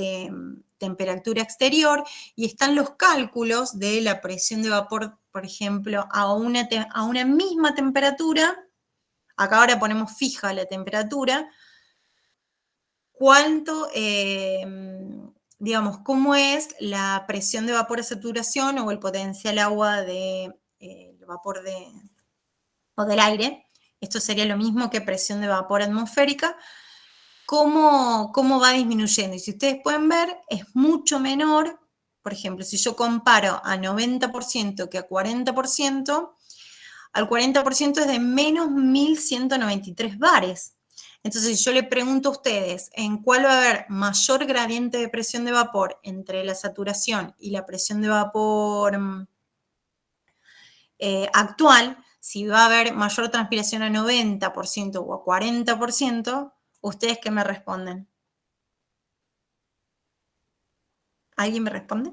temperatura exterior, y están los cálculos de la presión de vapor, por ejemplo, a una misma temperatura. Acá ahora ponemos fija la temperatura. ¿Cuánto, digamos, cómo es la presión de vapor a saturación o el potencial agua de vapor o del aire? Esto sería lo mismo que presión de vapor atmosférica. ¿Cómo va disminuyendo? Y si ustedes pueden ver, es mucho menor. Por ejemplo, si yo comparo a 90% que a 40%, al 40% es de menos 1193 bares. Entonces, si yo le pregunto a ustedes en cuál va a haber mayor gradiente de presión de vapor entre la saturación y la presión de vapor actual, si va a haber mayor transpiración a 90% o a 40%, ¿ustedes qué me responden? ¿Alguien me responde?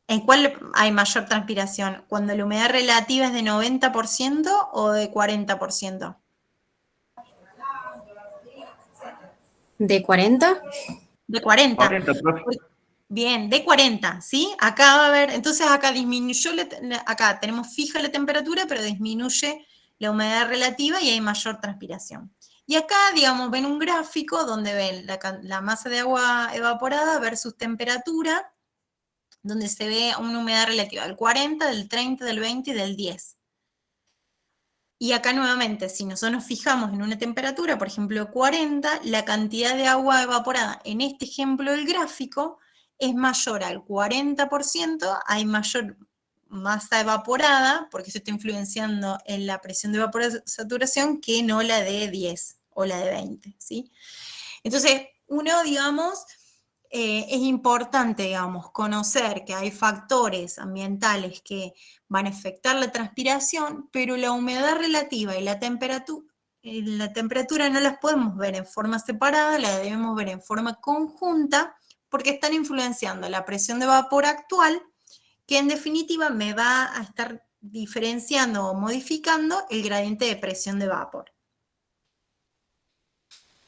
¿En cuál hay mayor transpiración? ¿Cuando la humedad relativa es de 90% o de 40%? ¿De 40? De 40. 40, profe. Bien, de 40, ¿sí? Acá va a haber, entonces acá disminuyó, acá tenemos fija la temperatura, pero disminuye la humedad relativa y hay mayor transpiración. Y acá, digamos, ven un gráfico donde ven la masa de agua evaporada versus temperatura, donde se ve una humedad relativa del 40, del 30, del 20 y del 10. Y acá nuevamente, si nosotros nos fijamos en una temperatura, por ejemplo 40, la cantidad de agua evaporada en este ejemplo del gráfico es mayor al 40%, hay mayor masa evaporada, porque eso está influenciando en la presión de vapor de saturación, que no la de 10 o la de 20, ¿sí? Entonces, uno, digamos, es importante, digamos, conocer que hay factores ambientales que van a afectar la transpiración, pero la humedad relativa y la temperatura no las podemos ver en forma separada, la debemos ver en forma conjunta, porque están influenciando la presión de vapor actual, que en definitiva me va a estar diferenciando o modificando el gradiente de presión de vapor.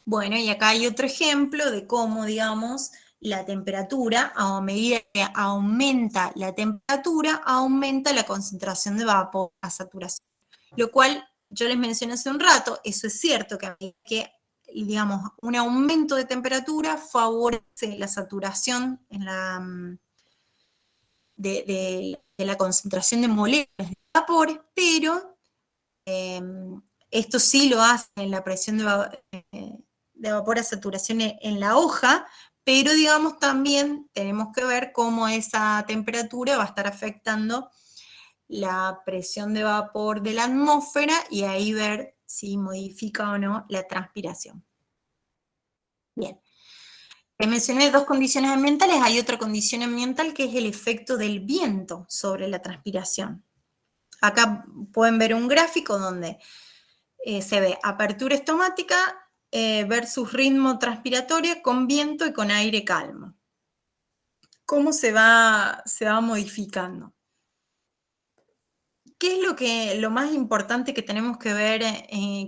Bueno, y acá hay otro ejemplo de cómo, digamos, la temperatura, a medida que aumenta la temperatura, aumenta la concentración de vapor a saturación. Lo cual, yo les mencioné hace un rato, eso es cierto, que digamos, un aumento de temperatura favorece la saturación en de la concentración de moléculas de vapor, pero esto sí lo hace en la presión de vapor a saturación en la hoja, pero digamos también tenemos que ver cómo esa temperatura va a estar afectando la presión de vapor de la atmósfera y ahí ver si modifica o no la transpiración. Bien. Te mencioné dos condiciones ambientales, hay otra condición ambiental que es el efecto del viento sobre la transpiración. Acá pueden ver un gráfico donde se ve apertura estomática versus ritmo transpiratorio con viento y con aire calmo. ¿Cómo se va modificando? ¿qué es lo más importante que tenemos que ver,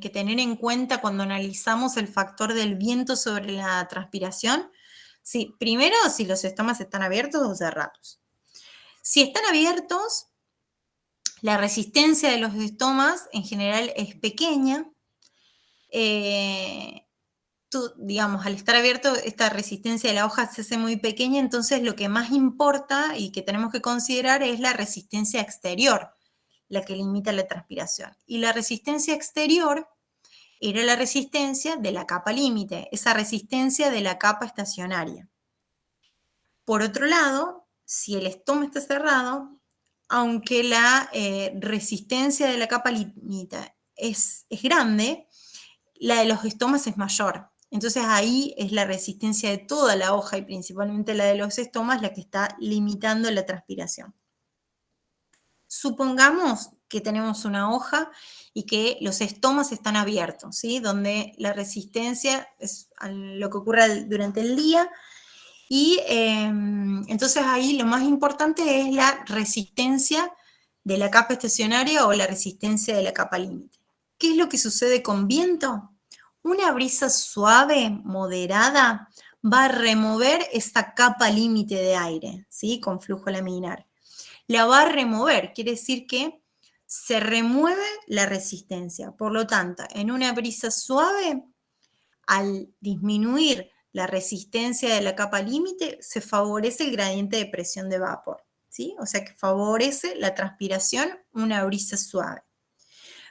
que tener en cuenta cuando analizamos el factor del viento sobre la transpiración? Sí, primero, si los estomas están abiertos o cerrados. Si están abiertos, la resistencia de los estomas en general es pequeña. Digamos, al estar abierto, esta resistencia de la hoja se hace muy pequeña, entonces lo que más importa y que tenemos que considerar es la resistencia exterior, la que limita la transpiración. Y la resistencia exterior era la resistencia de la capa límite, esa resistencia de la capa estacionaria. Por otro lado, si el estoma está cerrado, aunque la resistencia de la capa límite es grande, la de los estomas es mayor. Entonces ahí es la resistencia de toda la hoja y principalmente la de los estomas la que está limitando la transpiración. Supongamos que tenemos una hoja y que los estomas están abiertos, ¿sí? Donde la resistencia es lo que ocurre durante el día y entonces ahí lo más importante es la resistencia de la capa estacionaria o la resistencia de la capa límite. ¿Qué es lo que sucede con viento? Una brisa suave, moderada, va a remover esta capa límite de aire, ¿sí? Con flujo laminar. La va a remover, quiere decir que se remueve la resistencia. Por lo tanto, en una brisa suave, al disminuir la resistencia de la capa límite, se favorece el gradiente de presión de vapor, ¿sí? O sea que favorece la transpiración una brisa suave.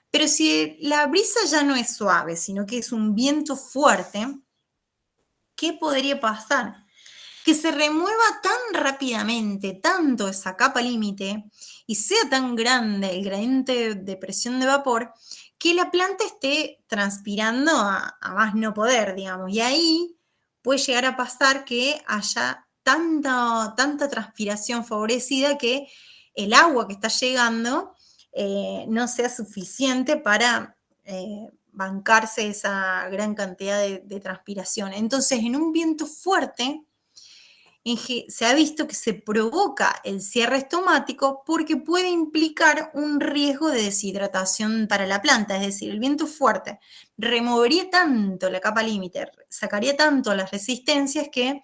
Pero si la brisa ya no es suave, sino que es un viento fuerte, ¿qué podría pasar? Que se remueva tan rápidamente, tanto esa capa límite, y sea tan grande el gradiente de presión de vapor, que la planta esté transpirando a más no poder, digamos. Y ahí puede llegar a pasar que haya tanta transpiración favorecida que el agua que está llegando no sea suficiente para bancarse esa gran cantidad de transpiración. Entonces, en un viento fuerte, se ha visto que se provoca el cierre estomático porque puede implicar un riesgo de deshidratación para la planta, es decir, el viento fuerte removería tanto la capa límite, sacaría tanto las resistencias que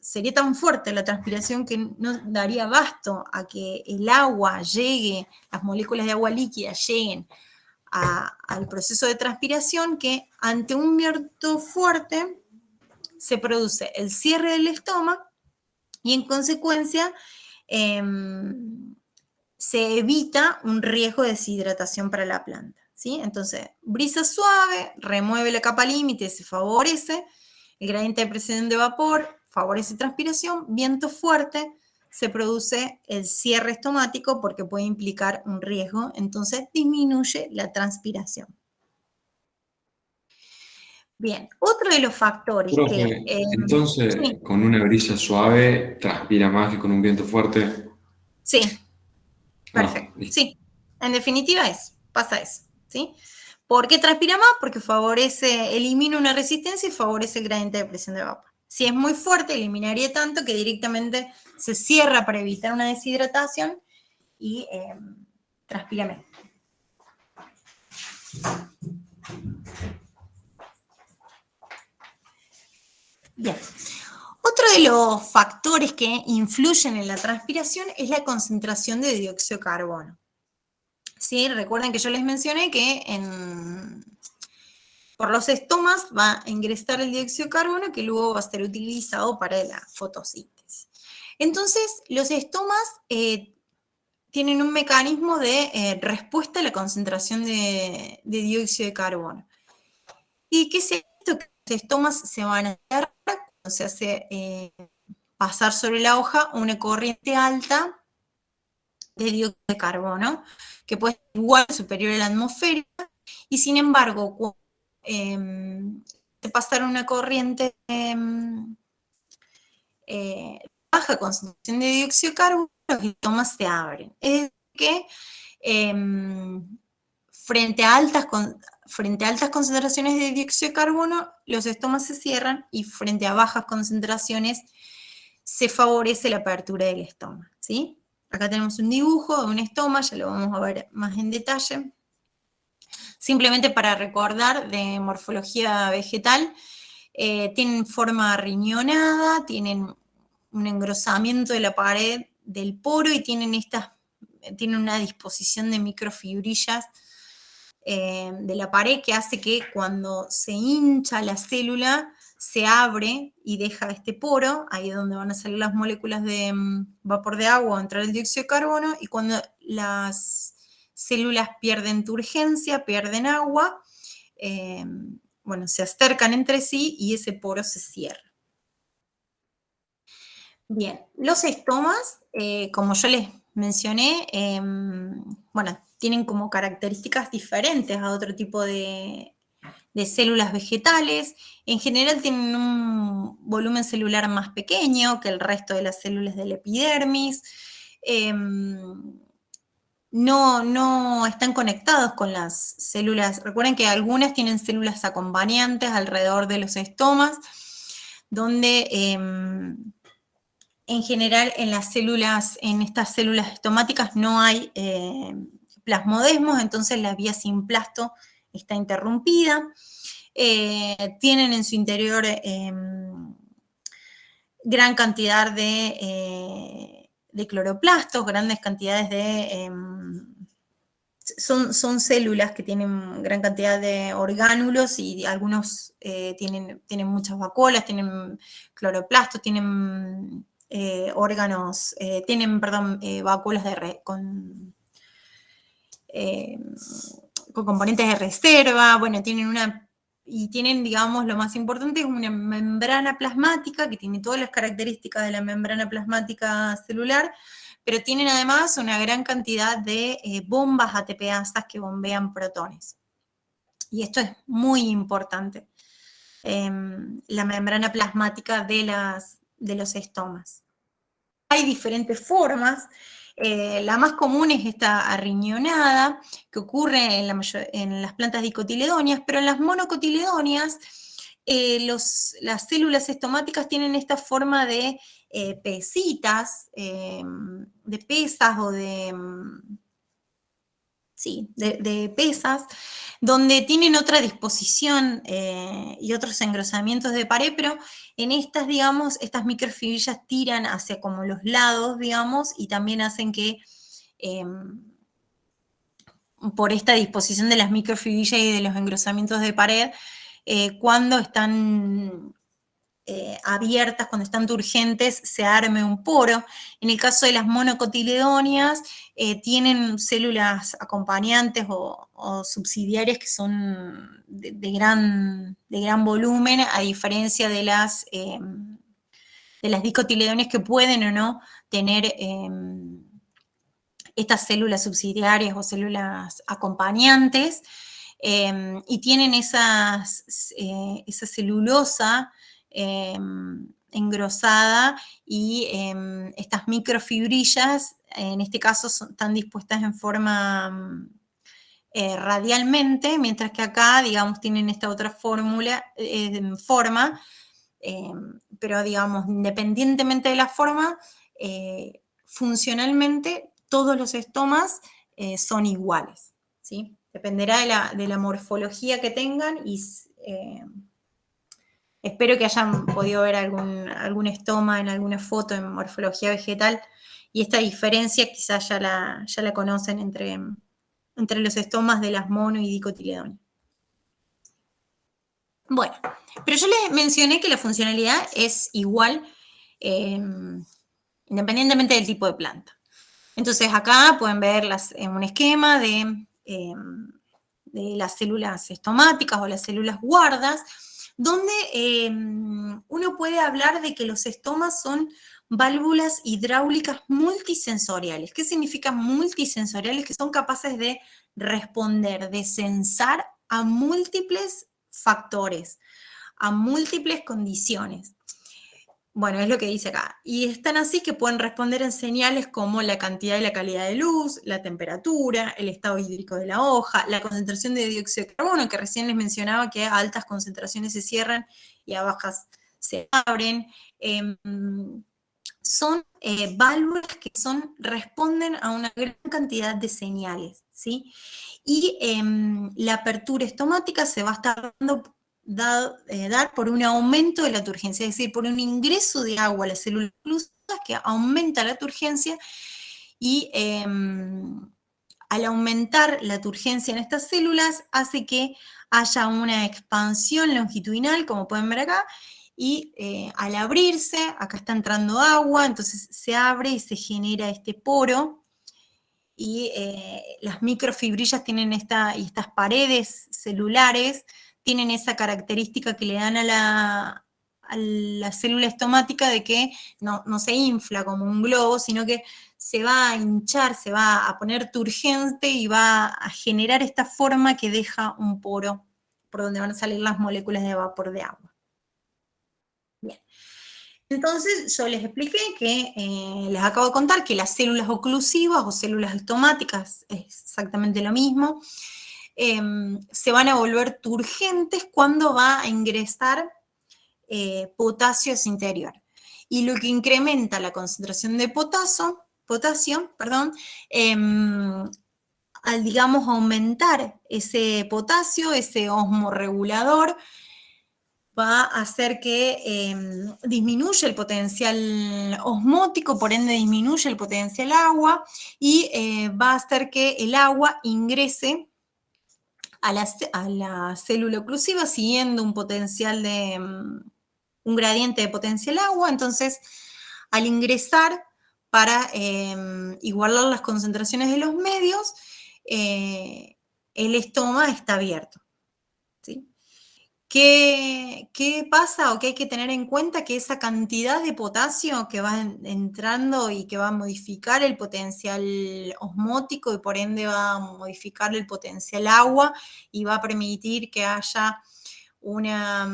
sería tan fuerte la transpiración que no daría abasto a que el agua llegue, las moléculas de agua líquida lleguen al proceso de transpiración, que ante un viento fuerte se produce el cierre del estómago y en consecuencia se evita un riesgo de deshidratación para la planta, ¿sí? Entonces, brisa suave, remueve la capa límite, se favorece el gradiente de presión de vapor, favorece transpiración, viento fuerte, se produce el cierre estomático porque puede implicar un riesgo, entonces disminuye la transpiración. Bien, otro de los factores Profe, entonces, sí, con una brisa suave, transpira más que con un viento fuerte. sí, Ah, perfecto, listo. sí, en definitiva pasa eso, ¿sí? ¿Por qué transpira más? Porque elimina una resistencia y favorece el gradiente de presión de vapor. Si es muy fuerte, eliminaría tanto que directamente se cierra para evitar una deshidratación y transpira menos. Bien. Otro de los factores que influyen en la transpiración es la concentración de dióxido de carbono. ¿Sí? Recuerden que yo les mencioné que por los estomas va a ingresar el dióxido de carbono que luego va a ser utilizado para la fotosíntesis. Entonces, los estomas tienen un mecanismo de respuesta a la concentración de dióxido de carbono. ¿Y qué es esto? Que los estomas se van a cerrar cuando se hace pasar sobre la hoja una corriente alta de dióxido de carbono, que puede ser igual o superior a la atmósfera, y sin embargo, cuando se pasa una corriente baja concentración de dióxido de carbono, los estomas se abren. Es decir, que frente a altas concentraciones de dióxido de carbono, los estomas se cierran y frente a bajas concentraciones se favorece la apertura del estómago, ¿sí? Acá tenemos un dibujo de un estoma, ya lo vamos a ver más en detalle. Simplemente para recordar de morfología vegetal, tienen forma riñonada, tienen un engrosamiento de la pared del poro y tienen una disposición de microfibrillas de la pared que hace que cuando se hincha la célula se abre y deja este poro, ahí es donde van a salir las moléculas de vapor de agua o entrar el dióxido de carbono, y cuando las células pierden turgencia, pierden agua, bueno, se acercan entre sí y ese poro se cierra. Bien, los estomas, como yo les mencioné, bueno, tienen como características diferentes a otro tipo de células vegetales. En general tienen un volumen celular más pequeño que el resto de las células del epidermis. No están conectados con las células. Recuerden que algunas tienen células acompañantes alrededor de los estomas, donde en general en estas células estomáticas no hay plasmodesmos, entonces la vía sin plasto está interrumpida. Tienen en su interior gran cantidad de cloroplastos, grandes cantidades de... son células que tienen gran cantidad de orgánulos y algunos tienen muchas vacuolas, tienen cloroplastos, tienen órganos, vacuolas con componentes de reserva, bueno, tienen, digamos, lo más importante es una membrana plasmática que tiene todas las características de la membrana plasmática celular, pero tienen además una gran cantidad de bombas ATPasas que bombean protones. Y esto es muy importante, la membrana plasmática de los estomas. Hay diferentes formas. La más común es esta arriñonada, que ocurre en las plantas dicotiledóneas, pero en las monocotiledóneas las células estomáticas tienen esta forma de pesitas, de pesas o de pesas, donde tienen otra disposición y otros engrosamientos de pared, pero en estas, digamos, estas microfibrillas tiran hacia como los lados, digamos, y también hacen que por esta disposición de las microfibrillas y de los engrosamientos de pared, cuando están abiertas, cuando están turgentes, se arme un poro. En el caso de las monocotiledóneas, tienen células acompañantes o subsidiarias que son de gran volumen, a diferencia de las dicotiledóneas que pueden o no tener estas células subsidiarias o células acompañantes, y tienen esa celulosa engrosada y estas microfibrillas, en este caso, están dispuestas en forma radialmente, mientras que acá, digamos, tienen esta otra forma, pero, digamos, independientemente de la forma, funcionalmente todos los estomas son iguales, ¿sí? Dependerá de la morfología que tengan y espero que hayan podido ver algún estoma en alguna foto en morfología vegetal, y esta diferencia quizás ya la conocen entre los estomas de las mono y dicotiledóneas. Bueno, pero yo les mencioné que la funcionalidad es igual independientemente del tipo de planta. Entonces acá pueden ver un esquema de las células estomáticas o las células guardas, donde uno puede hablar de que los estomas son válvulas hidráulicas multisensoriales. ¿Qué significa multisensoriales? Que son capaces de responder, de sensar a múltiples factores, a múltiples condiciones. Bueno, es lo que dice acá. Y están así que pueden responder en señales como la cantidad y la calidad de luz, la temperatura, el estado hídrico de la hoja, la concentración de dióxido de carbono, que recién les mencionaba que a altas concentraciones se cierran y a bajas se abren. son válvulas que responden a una gran cantidad de señales, ¿sí? Y la apertura estomática se va a estar dar por un aumento de la turgencia, es decir, por un ingreso de agua a las células oclusivas que aumenta la turgencia y al aumentar la turgencia en estas células hace que haya una expansión longitudinal, como pueden ver acá, y al abrirse, acá está entrando agua, entonces se abre y se genera este poro, y las microfibrillas tienen y estas paredes celulares tienen esa característica que le dan a la célula estomática de que no se infla como un globo, sino que se va a hinchar, se va a poner turgente y va a generar esta forma que deja un poro por donde van a salir las moléculas de vapor de agua. Bien. Entonces, yo les expliqué que, les acabo de contar que las células oclusivas o células estomáticas, es exactamente lo mismo, se van a volver turgentes cuando va a ingresar potasio a su interior. Y lo que incrementa la concentración de potasio, al, digamos, aumentar ese potasio, ese osmorregulador, va a hacer que disminuya el potencial osmótico, por ende disminuye el potencial agua, y va a hacer que el agua ingrese a la célula oclusiva siguiendo un potencial un gradiente de potencial agua. Entonces, al ingresar para igualar las concentraciones de los medios, el estoma está abierto. ¿Sí? ¿Qué pasa o qué hay que tener en cuenta? Que esa cantidad de potasio que va entrando y que va a modificar el potencial osmótico y por ende va a modificar el potencial agua y va a permitir que haya una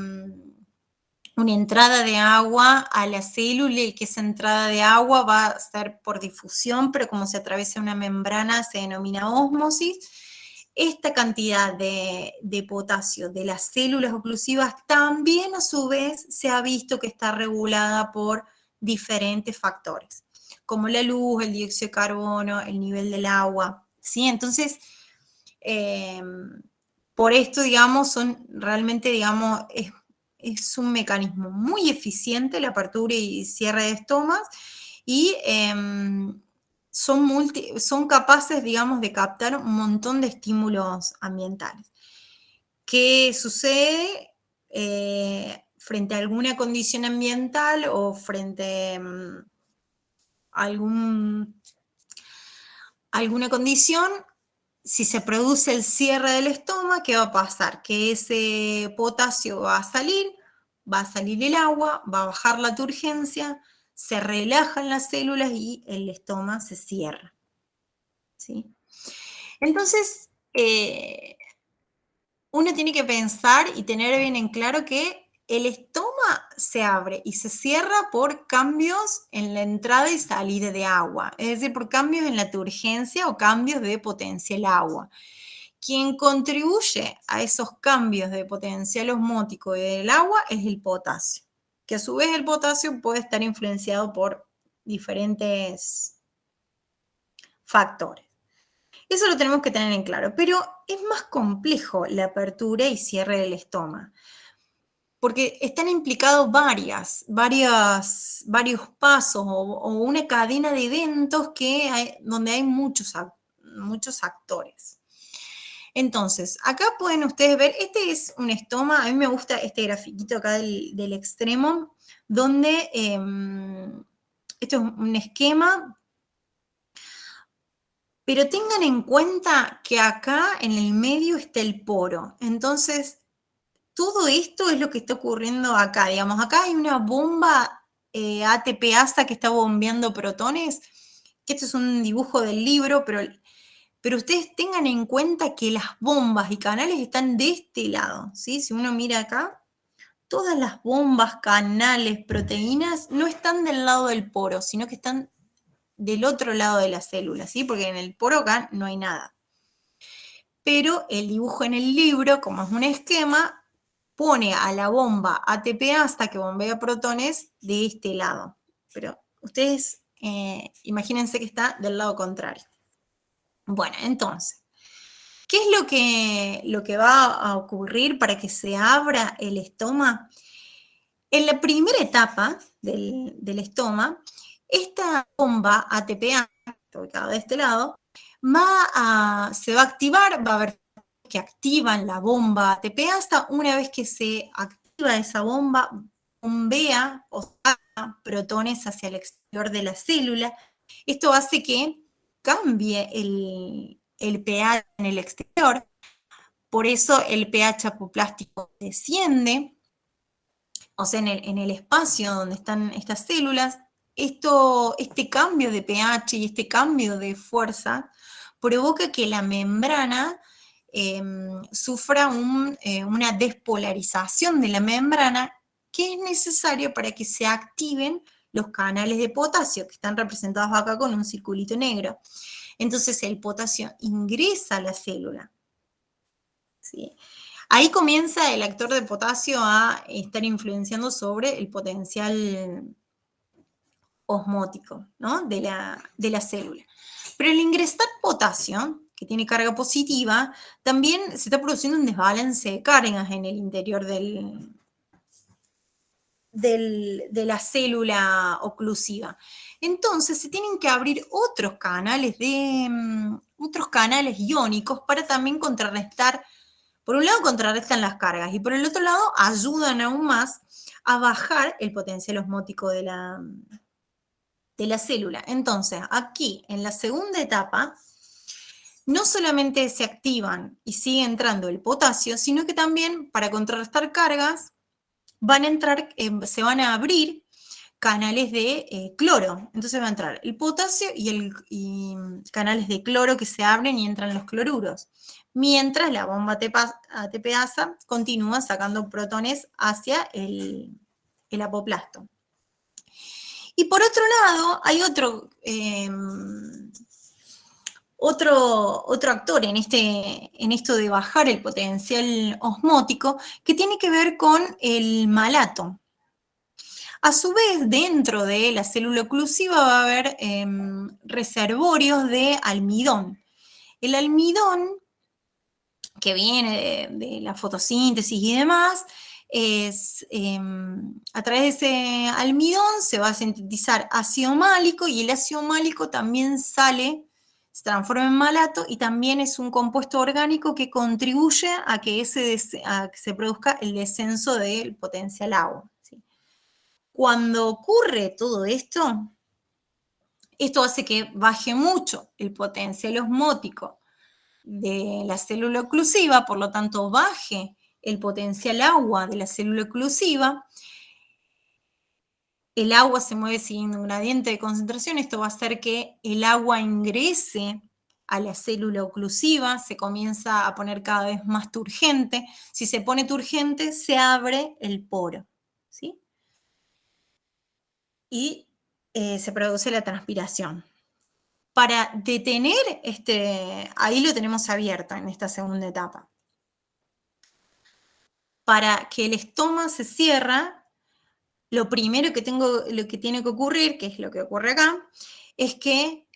entrada de agua a la célula, y que esa entrada de agua va a ser por difusión, pero como se atraviesa una membrana se denomina ósmosis. Esta cantidad de potasio de las células oclusivas también a su vez se ha visto que está regulada por diferentes factores, como la luz, el dióxido de carbono, el nivel del agua, ¿sí? Entonces, por esto, digamos, realmente, digamos, es un mecanismo muy eficiente la apertura y cierre de estomas, y son capaces, digamos, de captar un montón de estímulos ambientales. ¿Qué sucede frente a alguna condición ambiental o frente a alguna condición? Si se produce el cierre del estoma, ¿qué va a pasar? Que ese potasio va a salir el agua, va a bajar la turgencia, se relajan las células y el estoma se cierra. ¿Sí? Entonces, uno tiene que pensar y tener bien en claro que el estoma se abre y se cierra por cambios en la entrada y salida de agua, es decir, por cambios en la turgencia o cambios de potencial agua. Quien contribuye a esos cambios de potencial osmótico del agua es el potasio, que a su vez el potasio puede estar influenciado por diferentes factores. Eso lo tenemos que tener en claro, pero es más complejo la apertura y cierre del estoma, porque están implicados varios pasos o una cadena de eventos donde hay muchos actores. Entonces, acá pueden ustedes ver, este es un estoma, a mí me gusta este grafiquito acá del extremo, donde esto es un esquema, pero tengan en cuenta que acá en el medio está el poro. Entonces, todo esto es lo que está ocurriendo acá. Digamos, acá hay una bomba ATP-ASA que está bombeando protones, que esto es un dibujo del libro, pero ustedes tengan en cuenta que las bombas y canales están de este lado, ¿sí? Si uno mira acá, todas las bombas, canales, proteínas no están del lado del poro, sino que están del otro lado de la célula, ¿sí? Porque en el poro acá no hay nada. Pero el dibujo en el libro, como es un esquema, pone a la bomba ATP hasta que bombea protones de este lado. Pero Ustedes imagínense que está del lado contrario. Bueno, entonces, ¿qué es lo que va a ocurrir para que se abra el estoma? En la primera etapa del estoma, esta bomba ATPA, ubicada de este lado, se va a activar, va a haber que activan la bomba ATPA hasta una vez que se activa esa bomba, bombea o saca protones hacia el exterior de la célula. Esto hace que cambie el pH en el exterior, por eso el pH apoplástico desciende, o sea, en el espacio donde están estas células. Este cambio de pH y este cambio de fuerza provoca que la membrana sufra una despolarización de la membrana, que es necesario para que se activen los canales de potasio, que están representados acá con un circulito negro. Entonces el potasio ingresa a la célula, ¿sí? Ahí comienza el actor de potasio a estar influenciando sobre el potencial osmótico, ¿no?, de la célula. Pero al ingresar potasio, que tiene carga positiva, también se está produciendo un desbalance de cargas en el interior de la célula oclusiva. Entonces se tienen que abrir otros canales iónicos para también contrarrestar. Por un lado contrarrestan las cargas y por el otro lado ayudan aún más a bajar el potencial osmótico de la célula. Entonces, aquí en la segunda etapa, no solamente se activan y sigue entrando el potasio, sino que también para contrarrestar cargas se van a abrir canales de cloro. Entonces va a entrar el potasio y canales de cloro que se abren y entran los cloruros, mientras la bomba ATPasa continúa sacando protones hacia el apoplasto. Y por otro lado, hay otro actor en esto de bajar el potencial osmótico, que tiene que ver con el malato. A su vez, dentro de la célula oclusiva va a haber reservorios de almidón. El almidón, que viene de la fotosíntesis y demás, a través de ese almidón se va a sintetizar ácido málico, y el ácido málico también se transforma en malato, y también es un compuesto orgánico que contribuye a que se produzca el descenso del potencial agua, ¿sí? Cuando ocurre todo esto hace que baje mucho el potencial osmótico de la célula oclusiva, por lo tanto baje el potencial agua de la célula oclusiva. El agua se mueve siguiendo un gradiente de concentración. Esto va a hacer que el agua ingrese a la célula oclusiva, se comienza a poner cada vez más turgente. Si se pone turgente, se abre el poro, ¿sí? Y se produce la transpiración. Para detener ahí lo tenemos abierto en esta segunda etapa. Para que el estoma se cierra, lo primero que tiene que ocurrir, que es lo que ocurre acá, es que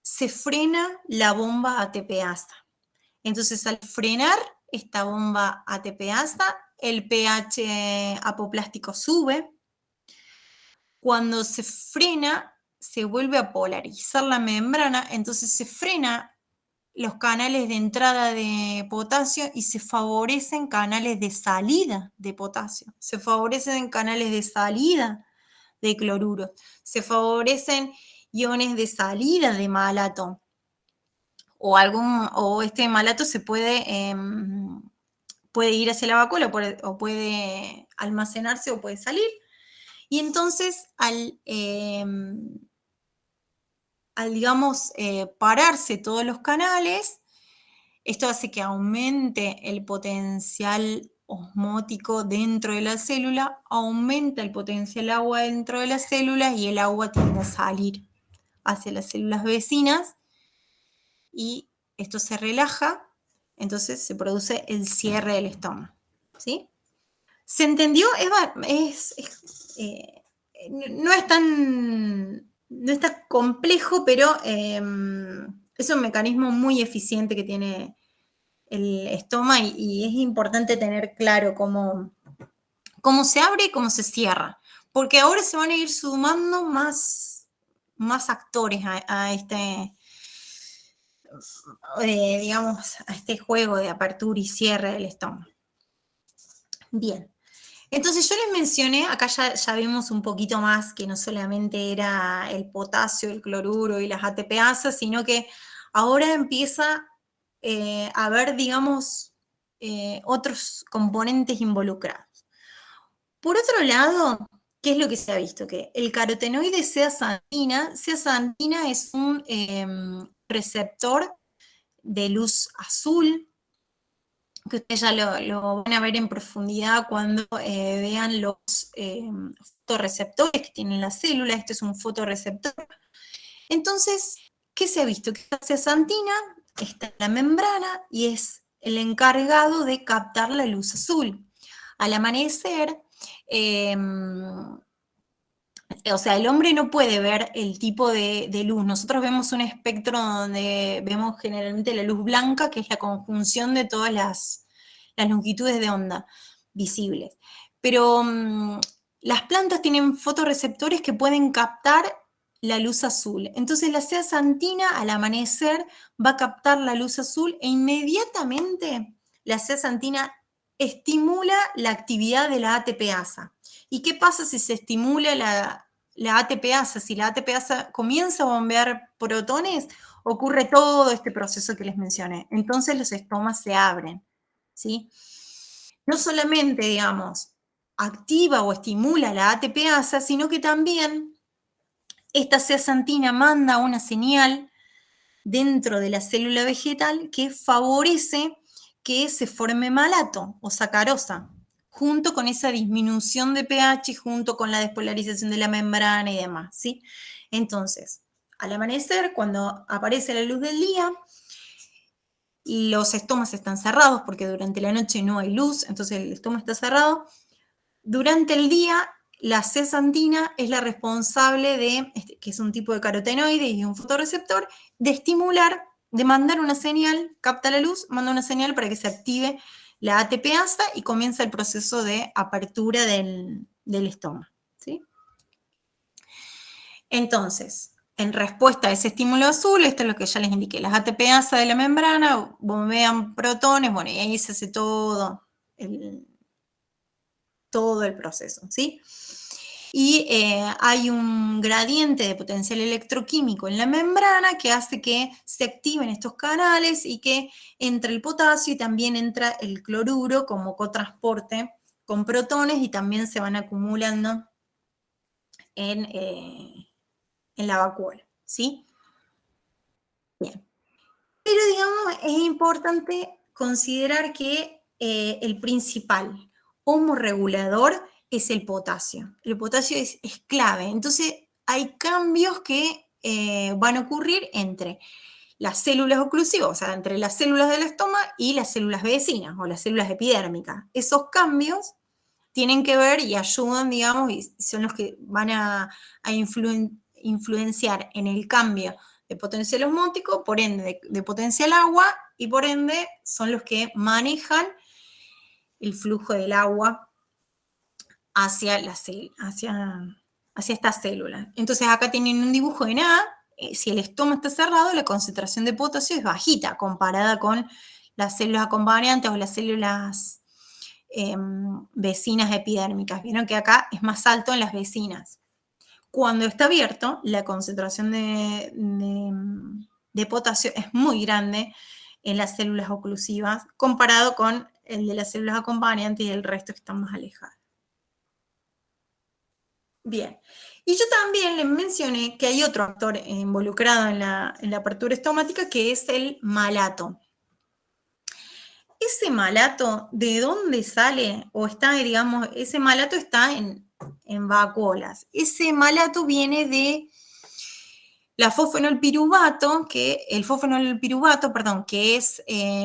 se frena la bomba ATPasa. Entonces, al frenar esta bomba ATPasa, el pH apoplástico sube. Cuando se frena, se vuelve a polarizar la membrana, entonces se frena los canales de entrada de potasio y se favorecen canales de salida de potasio, se favorecen canales de salida de cloruro, se favorecen iones de salida de malato, o este malato se puede ir hacia la vacuola, o puede almacenarse o puede salir. Y entonces, digamos, pararse todos los canales, esto hace que aumente el potencial osmótico dentro de la célula, aumenta el potencial agua dentro de las células, y el agua tiende a salir hacia las células vecinas, y esto se relaja, entonces se produce el cierre del estómago, ¿sí? ¿Se entendió, Eva? No es tan no está complejo, pero es un mecanismo muy eficiente que tiene el estoma y es importante tener claro cómo se abre y cómo se cierra, porque ahora se van a ir sumando más actores a este, digamos, a este juego de apertura y cierre del estómago. Bien, entonces yo les mencioné, acá ya vimos un poquito más que no solamente era el potasio, el cloruro y las ATPasas, sino que ahora empieza a haber, digamos, otros componentes involucrados. Por otro lado, ¿qué es lo que se ha visto? Que el carotenoide zeaxantina es un receptor de luz azul, que ustedes ya lo van a ver en profundidad cuando vean los fotorreceptores que tienen la célula. Este es un fotorreceptor. Entonces, ¿qué se ha visto? Que la zeaxantina está en la membrana y es el encargado de captar la luz azul. Al amanecer, o sea, el hombre no puede ver el tipo de luz. Nosotros vemos un espectro donde vemos generalmente la luz blanca, que es la conjunción de todas las longitudes de onda visibles. Pero las plantas tienen fotorreceptores que pueden captar la luz azul. Entonces la zeaxantina al amanecer va a captar la luz azul e inmediatamente la zeaxantina estimula la actividad de la ATPasa. ¿Y qué pasa si se estimula la ATPasa? Si la ATPasa comienza a bombear protones, ocurre todo este proceso que les mencioné. Entonces los estomas se abren, ¿sí? No solamente, digamos, activa o estimula la ATPasa, sino que también esta zeaxantina manda una señal dentro de la célula vegetal que favorece que se forme malato o sacarosa, junto con esa disminución de pH, junto con la despolarización de la membrana y demás, ¿sí? Entonces, al amanecer, cuando aparece la luz del día, los estomas están cerrados porque durante la noche no hay luz, entonces el estoma está cerrado. Durante el día, la zeaxantina es la responsable de, que es un tipo de carotenoide y un fotorreceptor, de estimular, de mandar una señal, capta la luz, manda una señal para que se active la ATPasa y comienza el proceso de apertura del estómago, ¿sí? Entonces, en respuesta a ese estímulo azul, esto es lo que ya les indiqué, las ATPasa de la membrana bombean protones, bueno, y ahí se hace todo el proceso, ¿sí? Y hay un gradiente de potencial electroquímico en la membrana que hace que se activen estos canales y que entre el potasio y también entra el cloruro como cotransporte con protones y también se van acumulando en la vacuola, ¿sí? Bien. Pero digamos, es importante considerar que el principal homorregulador es el potasio. El potasio es clave. Entonces, hay cambios que van a ocurrir entre las células oclusivas, o sea, entre las células del estómago y las células vecinas o las células epidérmicas. Esos cambios tienen que ver y ayudan, digamos, y son los que van a influenciar en el cambio de potencial osmótico, por ende de potencial agua, y por ende son los que manejan el flujo del agua hacia estas células. Entonces acá tienen un dibujo de nada. Si el estómago está cerrado, la concentración de potasio es bajita comparada con las células acompañantes o las células vecinas epidérmicas. Vieron que acá es más alto en las vecinas. Cuando está abierto, la concentración de potasio es muy grande en las células oclusivas comparado con el de las células acompañantes y el resto que están más alejadas. Bien, y yo también les mencioné que hay otro actor involucrado en la apertura estomática que es el malato. Ese malato, ¿de dónde sale? O está, digamos, ese malato está en vacuolas. Ese malato viene de la fosfenolpiruvato, que es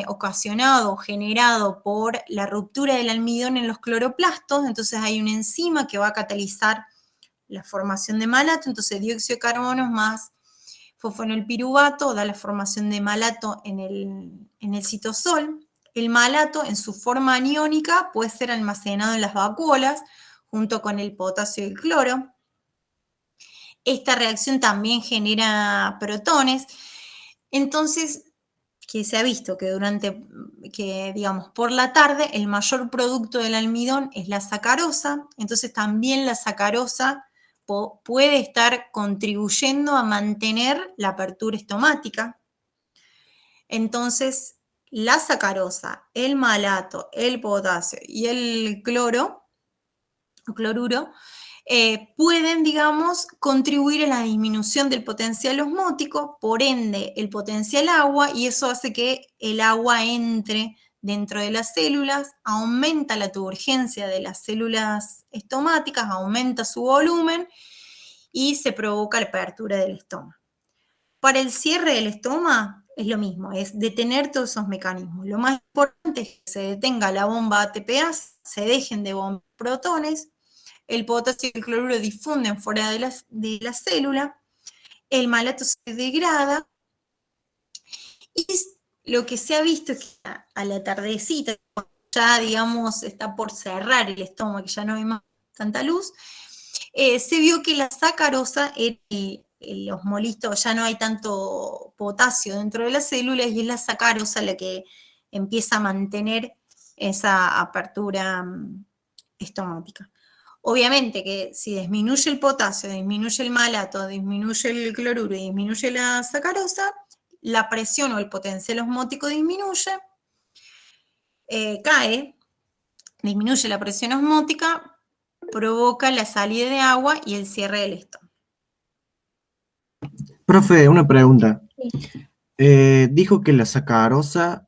ocasionado, generado por la ruptura del almidón en los cloroplastos. Entonces hay una enzima que va a catalizar la formación de malato, entonces dióxido de carbono más fosfonilpiruvato da la formación de malato en el citosol. El malato en su forma aniónica puede ser almacenado en las vacuolas junto con el potasio y el cloro. Esta reacción también genera protones. Entonces, que se ha visto que digamos, por la tarde el mayor producto del almidón es la sacarosa, entonces también la sacarosa puede estar contribuyendo a mantener la apertura estomática. Entonces, la sacarosa, el malato, el potasio y el cloruro, pueden, digamos, contribuir a la disminución del potencial osmótico, por ende, el potencial agua, y eso hace que el agua entre dentro de las células, aumenta la turgencia de las células estomáticas, aumenta su volumen y se provoca la apertura del estómago. Para el cierre del estómago es lo mismo, es detener todos esos mecanismos. Lo más importante es que se detenga la bomba ATPA, se dejen de bombar protones, el potasio y el cloruro difunden fuera de la célula, el malato se degrada, y lo que se ha visto es que a la tardecita, ya digamos está por cerrar el estómago, que ya no hay más tanta luz, se vio que la sacarosa, el osmolito, ya no hay tanto potasio dentro de las células y es la sacarosa la que empieza a mantener esa apertura estomática. Obviamente que si disminuye el potasio, disminuye el malato, disminuye el cloruro y disminuye la sacarosa, la presión o el potencial osmótico disminuye, cae, disminuye la presión osmótica, provoca la salida de agua y el cierre del estómago. Profe, una pregunta. Sí. Dijo que la sacarosa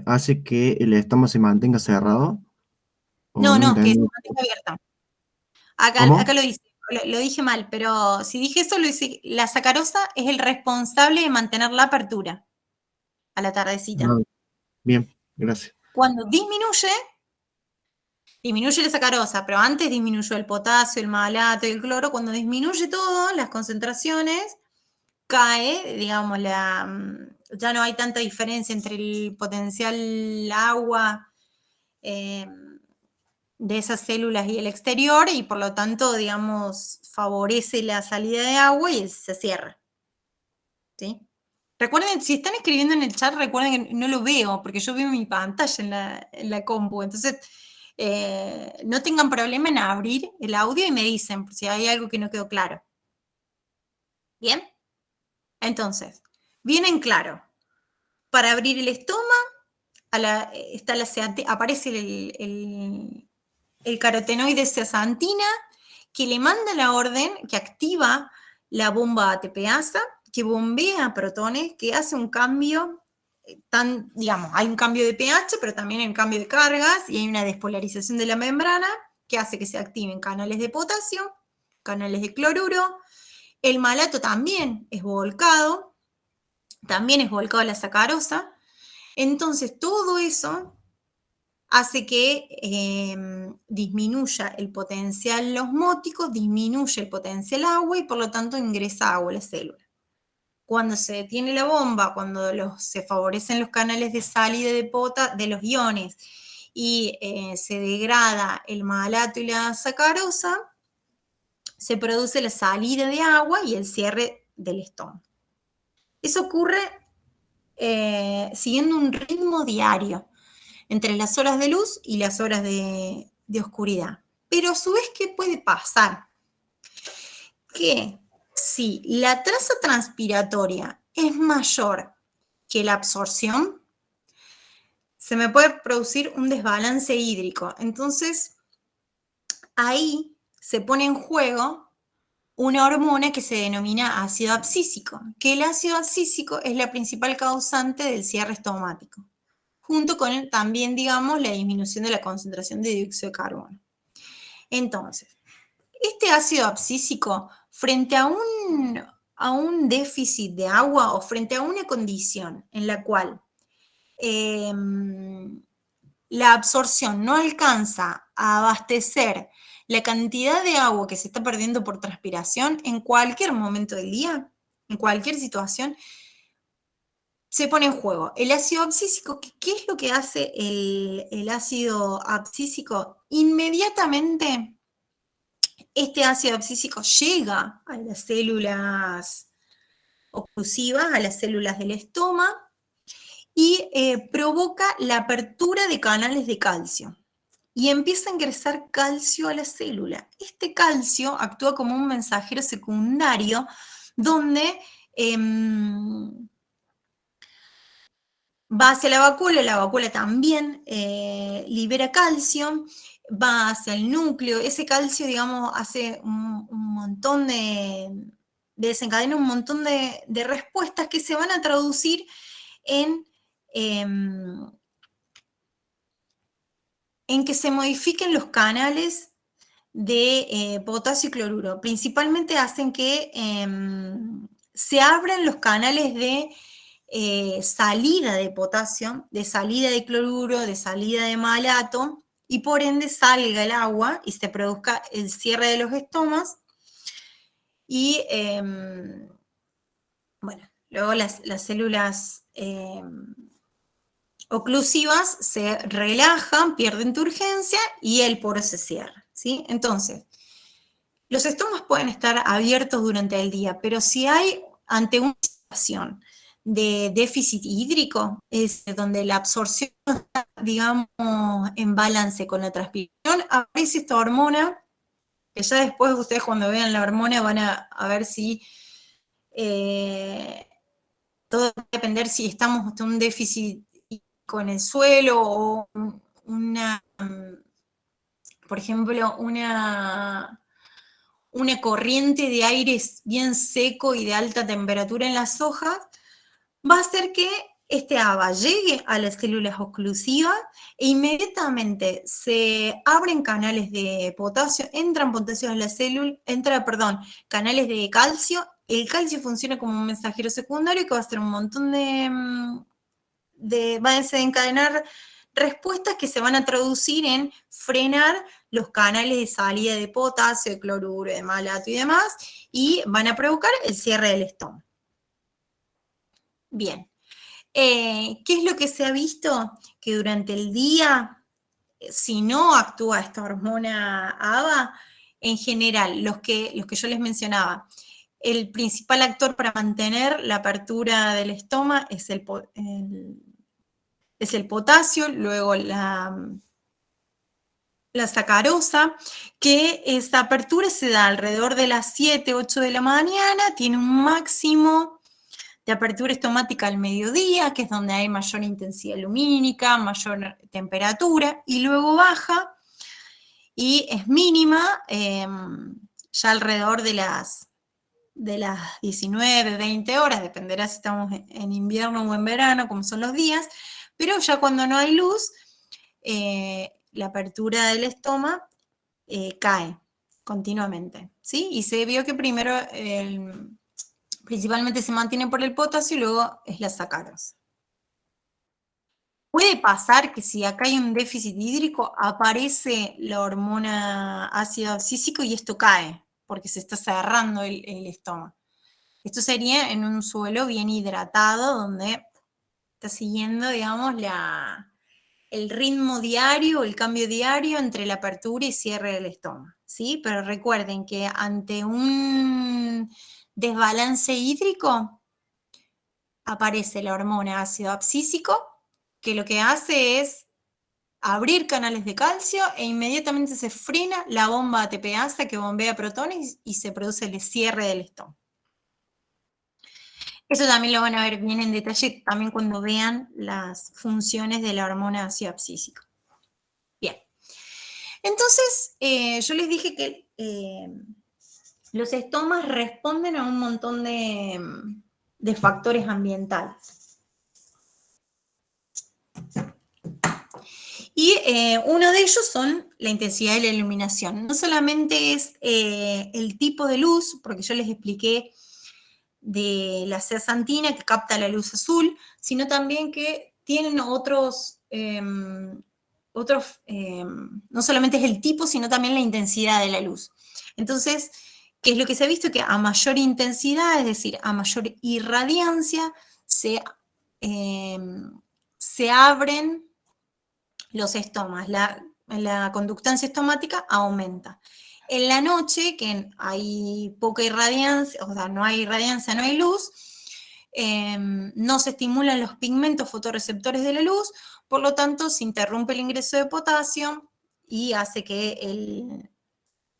hace que el estómago se mantenga cerrado. No, que se entendí. mantenga abierta. ¿Cómo? Acá lo dice, lo dije mal, pero si dije eso, lo dice, la sacarosa es el responsable de mantener la apertura a la tardecita. Ah, bien, gracias. Cuando disminuye la sacarosa, pero antes disminuyó el potasio, el malato y el cloro. Cuando disminuye todo, las concentraciones, cae, digamos, ya no hay tanta diferencia entre el potencial agua de esas células y el exterior, y por lo tanto, digamos, favorece la salida de agua y se cierra. ¿Sí? Recuerden, si están escribiendo en el chat, recuerden que no lo veo, porque yo veo mi pantalla en la compu, entonces no tengan problema en abrir el audio y me dicen si hay algo que no quedó claro. ¿Bien? Entonces, bien en claro, para abrir el estómago aparece el carotenoide zeaxantina, que le manda la orden, que activa la bomba ATPasa, que bombea protones, que hace un cambio, digamos, hay un cambio de pH, pero también hay un cambio de cargas, y hay una despolarización de la membrana, que hace que se activen canales de potasio, canales de cloruro. El malato también es volcado a la sacarosa. Entonces, todo eso hace que disminuya el potencial osmótico, disminuye el potencial agua y por lo tanto ingresa agua a la célula. Cuando se detiene la bomba, cuando se favorecen los canales de salida de los iones y se degrada el malato y la sacarosa, se produce la salida de agua y el cierre del estómago. Eso ocurre siguiendo un ritmo diario entre las horas de luz y las horas de oscuridad. Pero a su vez, ¿qué puede pasar? Que si la traza transpiratoria es mayor que la absorción, se me puede producir un desbalance hídrico. Entonces, ahí se pone en juego una hormona que se denomina ácido abscísico, que el ácido abscísico es la principal causante del cierre estomático, junto con también, digamos, la disminución de la concentración de dióxido de carbono. Entonces, este ácido abscísico, frente a un déficit de agua o frente a una condición en la cual la absorción no alcanza a abastecer la cantidad de agua que se está perdiendo por transpiración en cualquier momento del día, en cualquier situación, se pone en juego. El ácido abscísico, ¿qué es lo que hace el ácido abscísico? Inmediatamente este ácido abscísico llega a las células oclusivas, a las células del estómago, y provoca la apertura de canales de calcio. Y empieza a ingresar calcio a la célula. Este calcio actúa como un mensajero secundario donde va hacia la vacuola también libera calcio, va hacia el núcleo, ese calcio, digamos, hace un montón desencadena un montón de respuestas que se van a traducir en que se modifiquen los canales de potasio y cloruro. Principalmente hacen que se abran los canales de salida de potasio, de salida de cloruro, de salida de malato, y por ende salga el agua y se produzca el cierre de los estomas. Y bueno, luego las células oclusivas se relajan, pierden turgencia y el poro se cierra, ¿sí? Entonces, los estomas pueden estar abiertos durante el día, pero si hay ante una situación de déficit hídrico, es donde la absorción está, digamos, en balance con la transpiración, aparece esta hormona, que ya después ustedes cuando vean la hormona van a ver si todo va a depender si estamos ante un déficit con el suelo o una, por ejemplo, una corriente de aire bien seco y de alta temperatura en las hojas, va a hacer que este ABA llegue a las células oclusivas e inmediatamente se abren canales de potasio, entran potasios a la célula, canales de calcio. El calcio funciona como un mensajero secundario que va a hacer un montón va a desencadenar respuestas que se van a traducir en frenar los canales de salida de potasio, de cloruro, de malato y demás, y van a provocar el cierre del estómago. Bien. ¿Qué es lo que se ha visto? Que durante el día, si no actúa esta hormona ABA, en general, los que yo les mencionaba, el principal actor para mantener la apertura del estómago es el potasio, luego la sacarosa, que esta apertura se da alrededor de las 7, 8 de la mañana, tiene un máximo de apertura estomática al mediodía, que es donde hay mayor intensidad lumínica, mayor temperatura, y luego baja y es mínima ya alrededor de las 19, 20 horas, dependerá si estamos en invierno o en verano, como son los días, pero ya cuando no hay luz, la apertura del estómago cae continuamente, ¿sí? Y se vio que primero principalmente se mantiene por el potasio y luego es la sacarosa. Puede pasar que si acá hay un déficit hídrico, aparece la hormona ácido abscísico y esto cae, porque se está cerrando el estómago. Esto sería en un suelo bien hidratado, donde está siguiendo, digamos, el ritmo diario, el cambio diario entre la apertura y cierre del estómago, ¿sí? Pero recuerden que ante un desbalance hídrico aparece la hormona ácido abscísico, que lo que hace es abrir canales de calcio e inmediatamente se frena la bomba ATPasa que bombea protones y se produce el cierre del estómago. Eso también lo van a ver bien en detalle también cuando vean las funciones de la hormona ácido abscísico. Bien. Entonces, yo les dije que los estomas responden a un montón de factores ambientales. Y uno de ellos son la intensidad de la iluminación. No solamente es el tipo de luz, porque yo les expliqué de la zeaxantina que capta la luz azul, sino también que tienen otros no solamente es el tipo, sino también la intensidad de la luz. Entonces, ¿qué es lo que se ha visto? Que a mayor intensidad, es decir, a mayor irradiancia, se abren los estomas, la conductancia estomática aumenta. En la noche, que hay poca irradiancia, o sea, no hay irradiancia, no hay luz, no se estimulan los pigmentos fotorreceptores de la luz, por lo tanto se interrumpe el ingreso de potasio y hace que el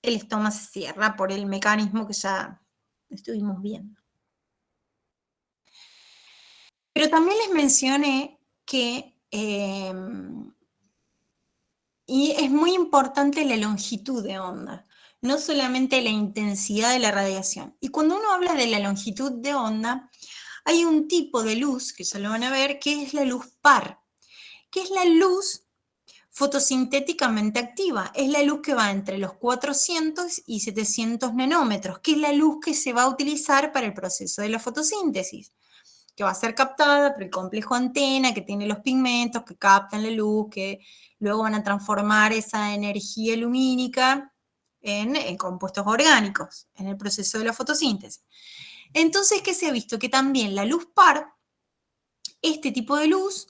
estoma se cierra por el mecanismo que ya estuvimos viendo. Pero también les mencioné que y es muy importante la longitud de onda, no solamente la intensidad de la radiación. Y cuando uno habla de la longitud de onda, hay un tipo de luz, que ya lo van a ver, que es la luz par, que es la luz fotosintéticamente activa. Es la luz que va entre los 400 y 700 nanómetros, que es la luz que se va a utilizar para el proceso de la fotosíntesis, que va a ser captada por el complejo antena, que tiene los pigmentos que captan la luz, que luego van a transformar esa energía lumínica en compuestos orgánicos, en el proceso de la fotosíntesis. Entonces, ¿qué se ha visto? Que también la luz par, este tipo de luz,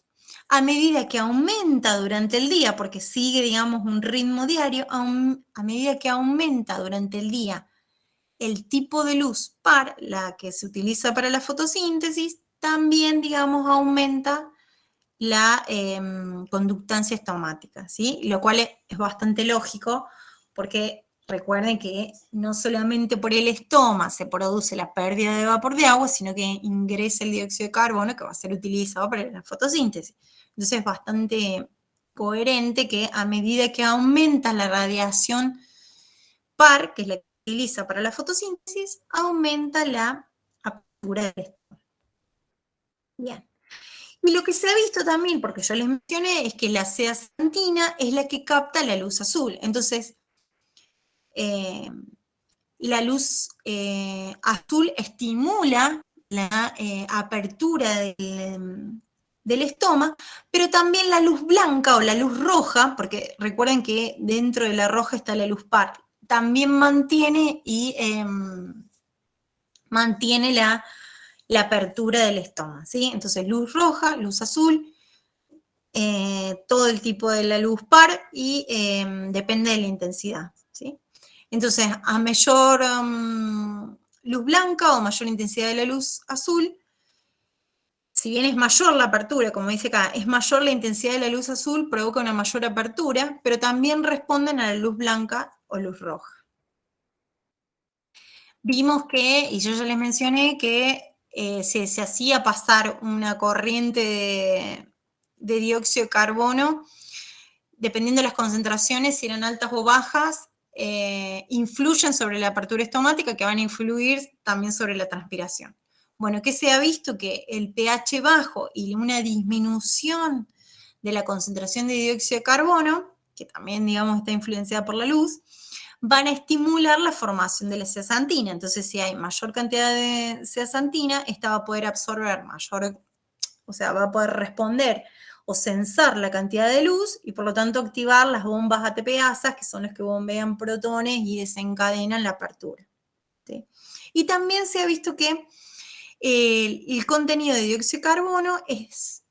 a medida que aumenta durante el día, porque sigue, digamos, un ritmo diario, a medida que aumenta durante el día el tipo de luz par, la que se utiliza para la fotosíntesis, también, digamos, aumenta la conductancia estomática, ¿sí? Lo cual es bastante lógico, porque recuerden que no solamente por el estoma se produce la pérdida de vapor de agua, sino que ingresa el dióxido de carbono que va a ser utilizado para la fotosíntesis. Entonces es bastante coherente que a medida que aumenta la radiación par, que es la que se utiliza para la fotosíntesis, aumenta la apertura del estoma. Bien. Y lo que se ha visto también, porque yo les mencioné, es que la zeaxantina es la que capta la luz azul. Entonces, la luz azul estimula la apertura del estoma, pero también la luz blanca o la luz roja, porque recuerden que dentro de la roja está la luz par, también mantiene la apertura del estoma, ¿sí? Entonces, luz roja, luz azul, todo el tipo de la luz par y depende de la intensidad, ¿sí? Entonces, a mayor luz blanca o mayor intensidad de la luz azul, si bien es mayor la apertura, como dice acá, es mayor la intensidad de la luz azul, provoca una mayor apertura, pero también responden a la luz blanca o luz roja. Vimos que, y yo ya les mencioné, que se hacía pasar una corriente de dióxido de carbono, dependiendo de las concentraciones, si eran altas o bajas, influyen sobre la apertura estomática, que van a influir también sobre la transpiración. Bueno, ¿qué se ha visto? Que el pH bajo y una disminución de la concentración de dióxido de carbono, que también, digamos, está influenciada por la luz, van a estimular la formación de la zeaxantina. Entonces, si hay mayor cantidad de zeaxantina, esta va a poder absorber o sea, va a poder responder o sensar la cantidad de luz y por lo tanto activar las bombas ATPasas, que son las que bombean protones y desencadenan la apertura, ¿sí? Y también se ha visto que el contenido de dióxido de carbono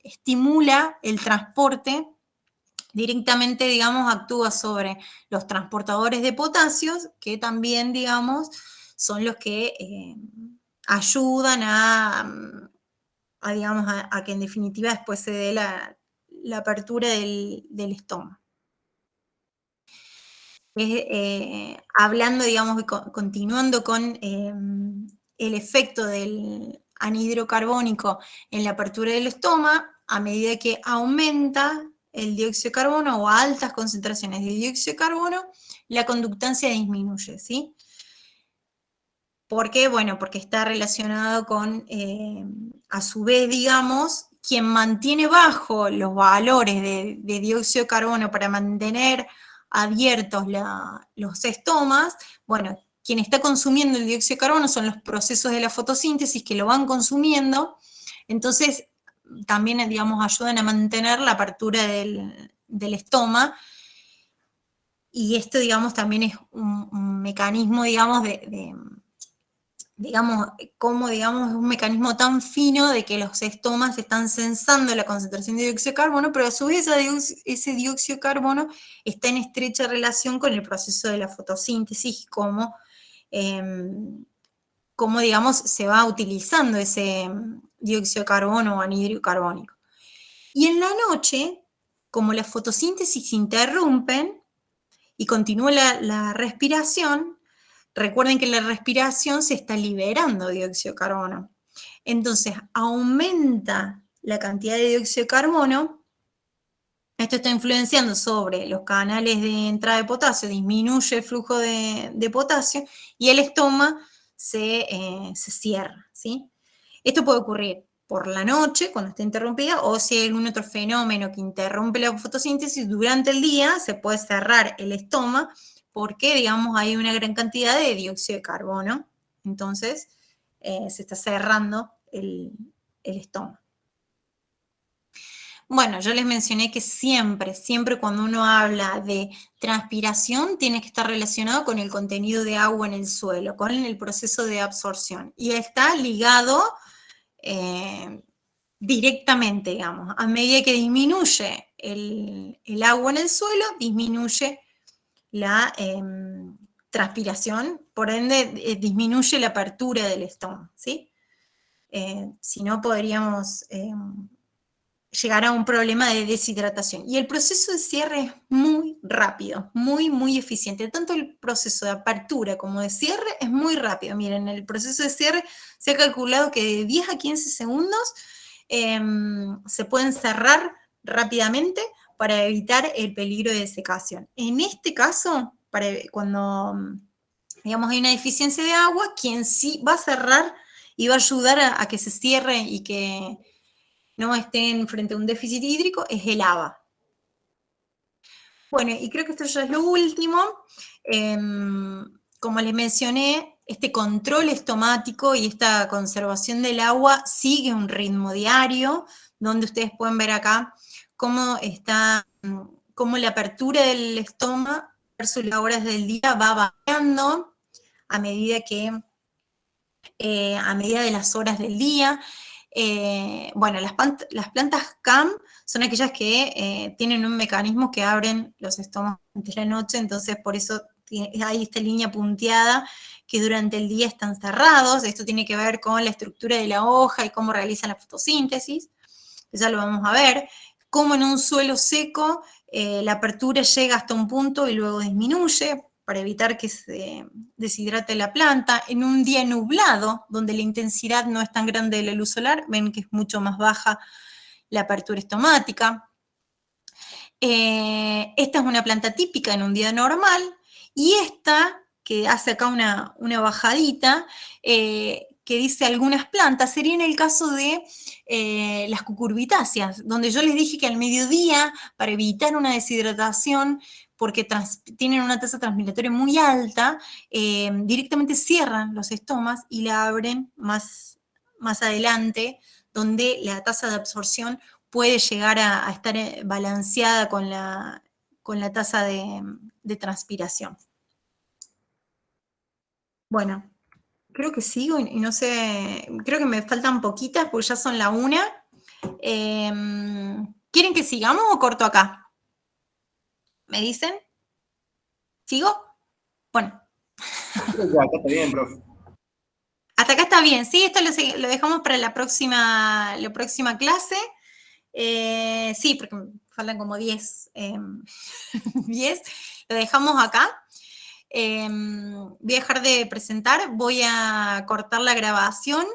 estimula el transporte directamente, digamos, actúa sobre los transportadores de potasio, que también, digamos, son los que ayudan digamos, a que en definitiva después se dé la apertura del estómago. Hablando, digamos, continuando con el efecto del anhidro carbónico en la apertura del estómago, a medida que aumenta el dióxido de carbono o a altas concentraciones de dióxido de carbono, la conductancia disminuye, ¿sí? ¿Por qué? Bueno, porque está relacionado con, a su vez, digamos, quien mantiene bajo los valores de dióxido de carbono para mantener abiertos los estomas, bueno, quien está consumiendo el dióxido de carbono son los procesos de la fotosíntesis que lo van consumiendo, entonces también, digamos, ayudan a mantener la apertura del del estoma. Y esto, digamos, también es un mecanismo, digamos, digamos, como, digamos, es un mecanismo tan fino de que los estomas están sensando la concentración de dióxido de carbono, pero a su vez ese dióxido de carbono está en estrecha relación con el proceso de la fotosíntesis y cómo, digamos, se va utilizando ese dióxido de carbono o anhídrido carbónico. Y en la noche, como la fotosíntesis se interrumpen y continúa la respiración, recuerden que en la respiración se está liberando dióxido de carbono. Entonces, aumenta la cantidad de dióxido de carbono. Esto está influenciando sobre los canales de entrada de potasio, disminuye el flujo de potasio y el estoma se cierra, ¿sí? Esto puede ocurrir por la noche, cuando está interrumpida, o si hay algún otro fenómeno que interrumpe la fotosíntesis durante el día, se puede cerrar el estoma porque, digamos, hay una gran cantidad de dióxido de carbono. Entonces, se está cerrando el estoma. Bueno, yo les mencioné que siempre cuando uno habla de transpiración, tiene que estar relacionado con el contenido de agua en el suelo, con el proceso de absorción. Y está ligado directamente, digamos. A medida que disminuye el agua en el suelo, disminuye la transpiración, por ende disminuye la apertura del estómago, ¿sí? Si no, podríamos llegar a un problema de deshidratación. Y el proceso de cierre es muy rápido, muy eficiente. Tanto el proceso de apertura como de cierre es muy rápido. Miren, el proceso de cierre se ha calculado que de 10 a 15 segundos se pueden cerrar rápidamente para evitar el peligro de desecación. En este caso, cuando, digamos, hay una deficiencia de agua, quien sí va a cerrar y va a ayudar a que se cierre y que no estén frente a un déficit hídrico es el haba. Bueno, y creo que esto ya es lo último. Como les mencioné, este control estomático y esta conservación del agua sigue un ritmo diario, donde ustedes pueden ver acá cómo la apertura del estómago versus las horas del día va variando a medida de las horas del día. Bueno, las plantas CAM son aquellas que tienen un mecanismo que abren los estómagos durante la noche, entonces por eso hay esta línea punteada que durante el día están cerrados. Esto tiene que ver con la estructura de la hoja y cómo realizan la fotosíntesis. Ya lo vamos a ver. Cómo en un suelo seco la apertura llega hasta un punto y luego disminuye para evitar que se deshidrate la planta. En un día nublado, donde la intensidad no es tan grande de la luz solar, ven que es mucho más baja la apertura estomática. Esta es una planta típica en un día normal, y esta, que hace acá una bajadita, que dice algunas plantas, sería en el caso de las cucurbitáceas, donde yo les dije que al mediodía, para evitar una deshidratación, porque tienen una tasa transpiratoria muy alta, directamente cierran los estomas y la abren más adelante, donde la tasa de absorción puede llegar a estar balanceada con la tasa de transpiración. Bueno, creo que sigo y no sé, creo que me faltan poquitas porque ya son la 1. ¿Quieren que sigamos o corto acá? ¿Me dicen? ¿Sigo? Bueno. Ya, acá está bien, profe. Hasta acá está bien, sí, esto lo dejamos para la próxima clase. Sí, porque me faltan como 10. 10, lo dejamos acá. Voy a dejar de presentar, voy a cortar la grabación.